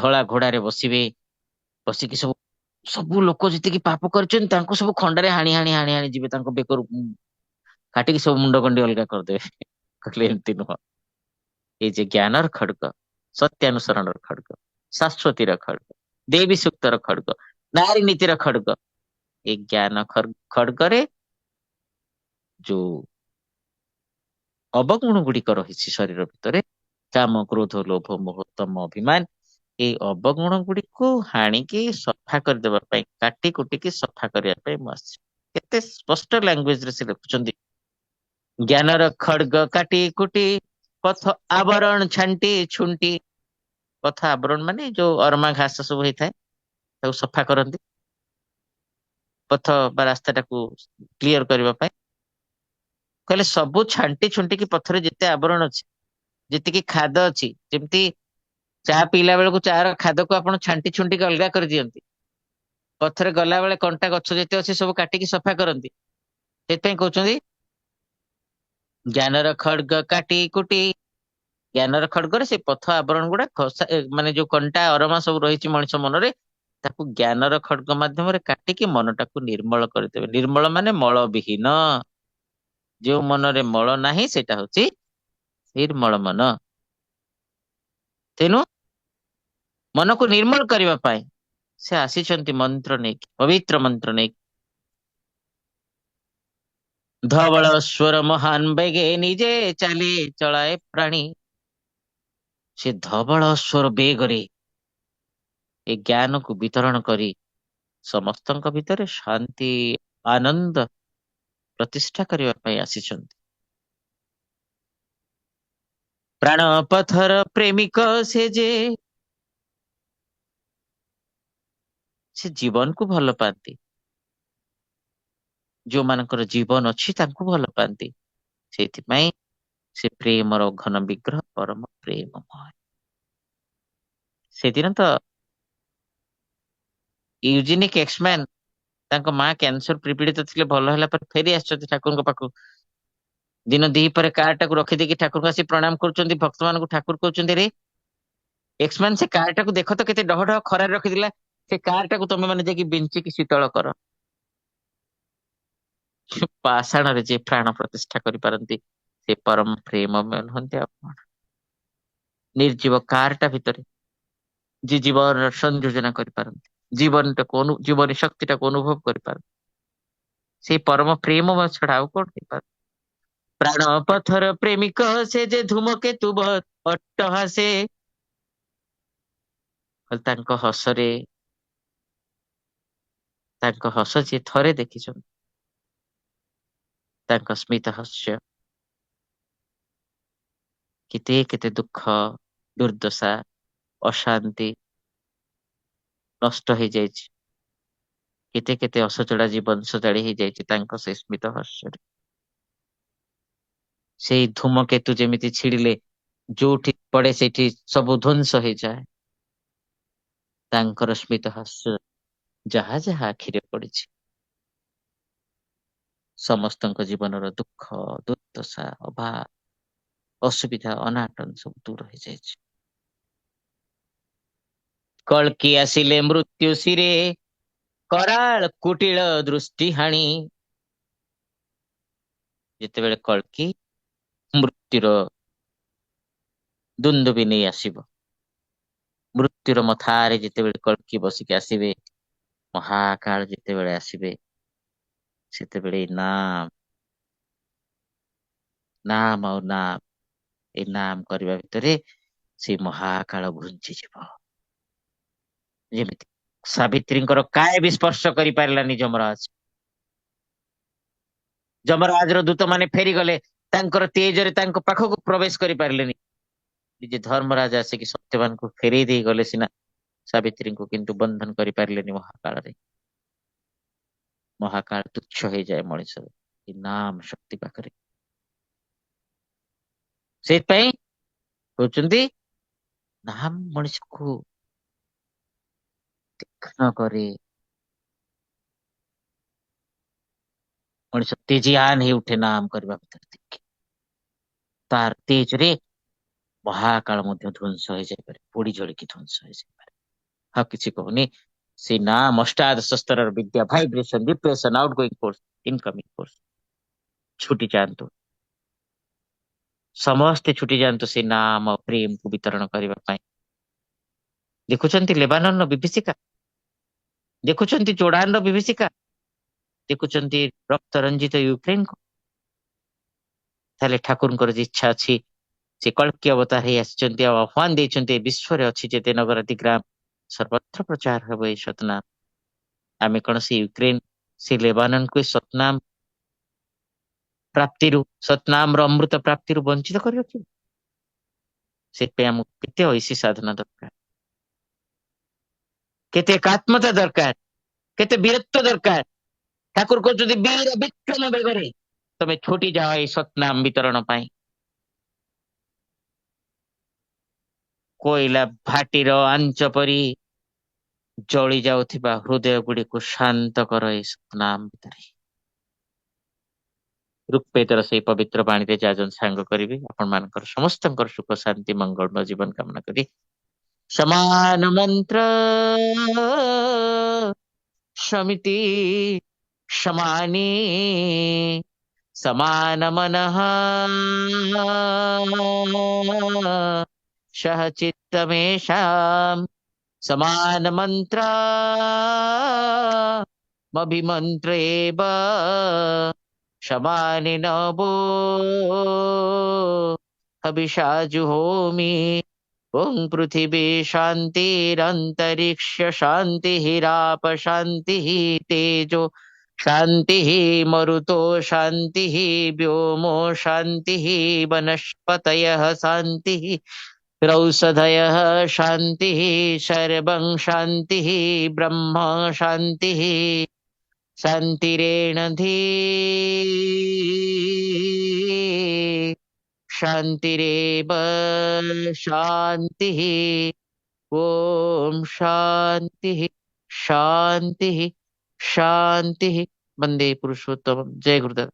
ଧଳା ଘୋଡାରେ ବସିବେ, ବସିକି ସବୁ ସବୁ ଲୋକ ଯେତିକି ପାପ କରିଛନ୍ତି ତାଙ୍କୁ ସବୁ ଖଣ୍ଡାରେ ହାଣି ହାଣି ହାଣି ହାଣି ଯିବେ, ତାଙ୍କ ବେକରୁ କାଟିକି ସବୁ ମୁଣ୍ଡ ଗଣ୍ଡି ଅଲଗା କରିଦେବେ। କହିଲେ ଏମିତି ନୁହଁ। ଏଇ ଯେ ଜ୍ଞାନର ଖଡ୍ଗ, ସତ୍ୟାନୁସରଣର ଖଡ୍ଗ, ଶାଶ୍ୱତୀର ଖଡ୍ଗ, ଦେବୀ ସୂକ୍ତର ଖଡ୍ଗ, ନାରୀ ନୀତିର ଖଡ୍ଗ, ଏଇ ଜ୍ଞାନ ଖଡ୍ଗରେ ଯୋଉ ଅବଗୁଣ ଗୁଡିକ ରହିଛି ଶରୀର ଭିତରେ, କାମ, କ୍ରୋଧ, ଲୋଭ, ମୋହ, ତମ, ଅଭିମାନ, ଏଇ ଅବଗୁଣ ଗୁଡିକୁ ହାଣିକି ସଫା କରିଦେବା ପାଇଁ, କାଟି କୁଟିକି ସଫା କରିବା ପାଇଁ ମୁଁ ଆସିଛି। କେତେ ସ୍ପଷ୍ଟ ଲାଙ୍ଗୁଏଜ ରେ ସେ ଲେଖୁଛନ୍ତି, ଜ୍ଞାନର ଖଡ୍ଗ କାଟି କୁଟି ପଥ ଆବରଣ ଛାଣ୍ଟି ଛୁଣ୍ଟି। ପଥ ଆବରଣ ମାନେ ଯୋଉ ଅରମା ଘାସ ସବୁ ହେଇଥାଏ ତାକୁ ସଫା କରନ୍ତି, ପଥ ବା ରାସ୍ତାଟାକୁ କ୍ଲିୟର କରିବା ପାଇଁ। କହିଲେ ସବୁ ଛାଣ୍ଟି ଛୁଣ୍ଟିକି ପଥରେ ଯେତେ ଆବରଣ ଅଛି, ଯେତିକି ଖାଦ ଅଛି, ଯେମିତି ଚା ପିଇଲା ବେଳକୁ ଚା ର ଖାଦକୁ ଆପଣ ଛାଣ୍ଟି ଛୁଣ୍ଟିକି ଅଲଗା କରିଦିଅନ୍ତି, ପଥରେ ଗଲା ବେଳେ କଣ୍ଟା ଗଛ ଯେତେ ଅଛି ସବୁ କାଟିକି ସଫା କରନ୍ତି। ସେଥିପାଇଁ କହୁଛନ୍ତି ଜ୍ଞାନର ଖଡ୍ଗ କାଟି କୁଟି, ଜ୍ଞାନର ଖଡ୍ଗରେ ସେ ପଥ ଆବରଣ ଗୁଡା ମାନେ ଯୋଉ କଣ୍ଟା ଅରମା ସବୁ ରହିଛି ମଣିଷ ମନରେ, ତାକୁ ଜ୍ଞାନର ଖଡ୍ଗ ମାଧ୍ୟମରେ କାଟିକି ମନଟାକୁ ନିର୍ମଳ କରିଦେବେ। ନିର୍ମଳ ମାନେ ମଳ ବିହୀନ। ଯୋଉ ମନରେ ମଳ ନାହିଁ ସେଇଟା ହଉଛି ନିର୍ମଳ ମନ। ତେଣୁ ମନକୁ ନିର୍ମଳ କରିବା ପାଇଁ ସେ ଆସିଛନ୍ତି ମନ୍ତ୍ର ନେଇକି, ପବିତ୍ର ମନ୍ତ୍ର ନେଇକି। ଧବଳ ସ୍ୱର ମହାନ ବେଗେ ନିଜେ ଚାଲେ ଚଳାଏ ପ୍ରାଣୀ। ସେ ଧବଳ ସ୍ୱର ବେଗରେ ଏ ଜ୍ଞାନକୁ ବିତରଣ କରି ସମସ୍ତଙ୍କ ଭିତରେ ଶାନ୍ତି, ଆନନ୍ଦ ପ୍ରତିଷ୍ଠା କରିବା ପାଇଁ ଆସିଛନ୍ତି। ପ୍ରାଣ ପଥର ପ୍ରେମିକ ସେ ଯେ, ସେ ଜୀବନକୁ ଭଲ ପାଆନ୍ତି, जो मानकर जीवन अच्छी तांको भल पाती से से प्रेमर घन विग्रह परम प्रेममय से दिन तो यूजिनिक एक्समैन तांको माँ कैंसर पीड़ित थे भल है फेरी आसुच्च ठाकुर पाखु दिन दी पर कार टाक रखिदेकी ठाकुर आसी प्रणाम कर भक्त मान ठाकुर कहते रे एक्समैन से कार टाक देख तो केते डह डह खरार रखिदिला से कार टाक तुम मैंने जाकि बिंचिकी शीतल कर पाषाण रे जे प्राण प्रतिष्ठा करि पारंती से परम प्रेममय हंते आप निर्जीव कारटा भितर जे जीवन संयोजना करि पारंती जीवन टाको जीवन शक्ति टाको अनुभव करि पारंती से परम प्रेममय छड़ा ଆଉ कोन करि पार प्राण पथर प्रेमिक से जे धूमकेतु अट्टहासे ताଙ୍କ ହସରେ ତାଙ୍କ ହସ ଯିଏ ଥରେ ଦେଖିଛନ୍ତି ତାଙ୍କ ସ୍ମିତ ହାସ୍ୟ କେତେ କେତେ ଦୁଃଖ ଦୁର୍ଦ୍ଦଶା ଅଶାନ୍ତି ନଷ୍ଟ ହେଇଯାଇଛି କେତେ କେତେ ଅସଜଡ଼ା ଜୀବନ ସଜାଡି ହେଇଯାଇଛି ତାଙ୍କ ସେ ସ୍ମିତ ହାସ୍ୟରେ ସେଇ ଧୂମକେତୁ ଯେମିତି ଛିଡିଲେ ଯୋଉଠି ପଡେ ସେଇଠି ସବୁ ଧ୍ୱଂସ ହେଇଯାଏ ତାଙ୍କର ସ୍ମିତ ହାସ୍ୟ ଯାହା ଯାହା ଆଖିରେ ପଡିଛି ସମସ୍ତଙ୍କ ଜୀବନର ଦୁଃଖ ଦୁର୍ଦ୍ଦଶା ଅଭାବ ଅସୁବିଧା ଅନାଟନ ସବୁ ଦୂର ହେଇଯାଇଛି କଳ୍କି ଆସିଲେ ମୃତ୍ୟୁ ଶିରେ କରାଳ କୁଟିଳ ଦୃଷ୍ଟି ହାଣି ଯେତେବେଳେ କଳ୍କି ମୃତ୍ୟୁର ଦୁନ୍ଦୁବି ନେଇ ଆସିବ ମୃତ୍ୟୁର ମଥାରେ ଯେତେବେଳେ କଳ୍କି ବସିକି ଆସିବେ ମହାକାଳ ଯେତେବେଳେ ଆସିବେ ସେତେବେଳେ ନାମ ନାମ ଆଉ ନାମ ଏ ନାମ କରିବା ଭିତରେ ସେ ମହାକାଳ ଘୁଞ୍ଚିଯିବ ଯେମିତି ସାବିତ୍ରୀଙ୍କର କାୟ ବି ସ୍ପର୍ଶ କରିପାରିଲାନି ଯମରାଜର ଦୂତ ମାନେ ଫେରିଗଲେ ତାଙ୍କର ତେଜରେ ତାଙ୍କ ପାଖକୁ ପ୍ରବେଶ କରିପାରିଲେନି ନିଜେ ଧର୍ମରାଜ ଆସିକି ସତ୍ୟବାନଙ୍କୁ ଫେରେଇ ଦେଇ ଗଲେ ସିନା ସାବିତ୍ରୀଙ୍କୁ କିନ୍ତୁ ବନ୍ଧନ କରିପାରିଲେନି ମହାକାଳରେ ମହାକାଳ ତୁଚ୍ଛ ହେଇଯାଏ ମଣିଷ ନାମ ଶକ୍ତି ପାଖରେ ସେଇଥିପାଇଁ କହୁଛନ୍ତି ନାମ ମଣିଷକୁ ତୀକ୍ଷ୍ଣ କରେ ମଣିଷ ତେଜିଆନ ହେଇ ଉଠେ ନାମ କରିବା ଭିତରେ ତାର ତେଜରେ ମହାକାଳ ମଧ୍ୟ ଧ୍ୱଂସ ହେଇଯାଇପାରେ ପୋଡି ଜଳିକି ଧ୍ୱଂସ ହେଇଯାଇପାରେ ଆଉ କିଛି କହୁନି ସେ ନାମ ଅଷ୍ଟାଦଶ ସ୍ତରର ବିଦ୍ୟା vibration depression out going force incoming force ଛୁଟି ଯାଆନ୍ତୁ ସମସ୍ତେ ଛୁଟି ଯାଆନ୍ତୁ ସେ ନାମ ପ୍ରେମକୁ ବିତରଣ କରିବା ପାଇଁ ଦେଖୁଛନ୍ତି ଲେବାନନର ବିଭୀଷିକା ଦେଖୁଛନ୍ତି ଜୋର୍ଡାନର ବିଭୀଷିକା ଦେଖୁଛନ୍ତି ରକ୍ତ ରଞ୍ଜିତ ୟୁକ୍ରେନକୁ ତାହେଲେ ଠାକୁରଙ୍କର ଯେ ଇଚ୍ଛା ଅଛି ସେ କଳ୍କି ଅବତାର ହେଇ ଆସିଛନ୍ତି ଆଉ ଆହ୍ୱାନ ଦେଇଛନ୍ତି ଏ ବିଶ୍ୱରେ ଅଛି ଯେତେ ନଗରାତି ଗ୍ରାମ ସର୍ବତ୍ର ପ୍ରଚାର ହେବ ଏଇ ସତନାମ ଆମେ କଣ ସେ ୟୁକ୍ରେନ ସେ ଲେବାନନକୁ ସତନାମ ପ୍ରାପ୍ତିରୁ ସତନାମର ଅମୃତ ପ୍ରାପ୍ତିରୁ ବଞ୍ଚିତ କରି ରଖିବ ସେଥିପାଇଁ ଆମକୁ କେତେ ଐଶୀ ସାଧନା ଦରକାର କେତେ ଏକାତ୍ମତା ଦରକାର କେତେ ବୀରତ୍ୱ ଦରକାର ଠାକୁର କହୁଛନ୍ତି ବୀର ବିକ୍ରମ ବେଗରେ ତମେ ଛୁଟି ଯାଅ ଏଇ ସତନାମ ବିତରଣ ପାଇଁ କୋଇଲା ଭାଟିର ଆଞ୍ଚ ପରି ଜଳି ଯାଉଥିବା ହୃଦୟ ଗୁଡିକୁ ଶାନ୍ତ କର ଏଇ ସତନାମ ଭିତରେ ଋଗ୍ବେଦର ସେଇ ପବିତ୍ର ବାଣୀରେ ଯାଜନ ସାଙ୍ଗ କରିବି ଆପଣ ମାନଙ୍କର ସମସ୍ତଙ୍କର ସୁଖ ଶାନ୍ତି ମଙ୍ଗଳମୟ ଜୀବନ କାମନା କରି ସମାନ ମନ୍ତ୍ର ସମିତି ସମାନି ସମାନ ମନଃ ସହ ଚିତ୍ତମେଷାମ୍ ସମାନ ମନ୍ତ୍ର ମଭିମନ୍ତ୍ରେବ ସମାନି ନବୋ हविषाजुहोमि ओं पृथिवी शान्तिरन्तरिक्ष शान्तिराप शान्तिः तेजो शान्तिः मरुतो शान्तिः व्योमो शान्तिः वनस्पतयः शान्तिः रौषधयः शान्तिः सर्वं शान्तिः ब्रह्म शान्तिः शान्तिरेण धी शान्तिरेव शान्तिः। ओम शांति शांति शांति। वंदे पुरुषोत्तम। जय गुरुदेव।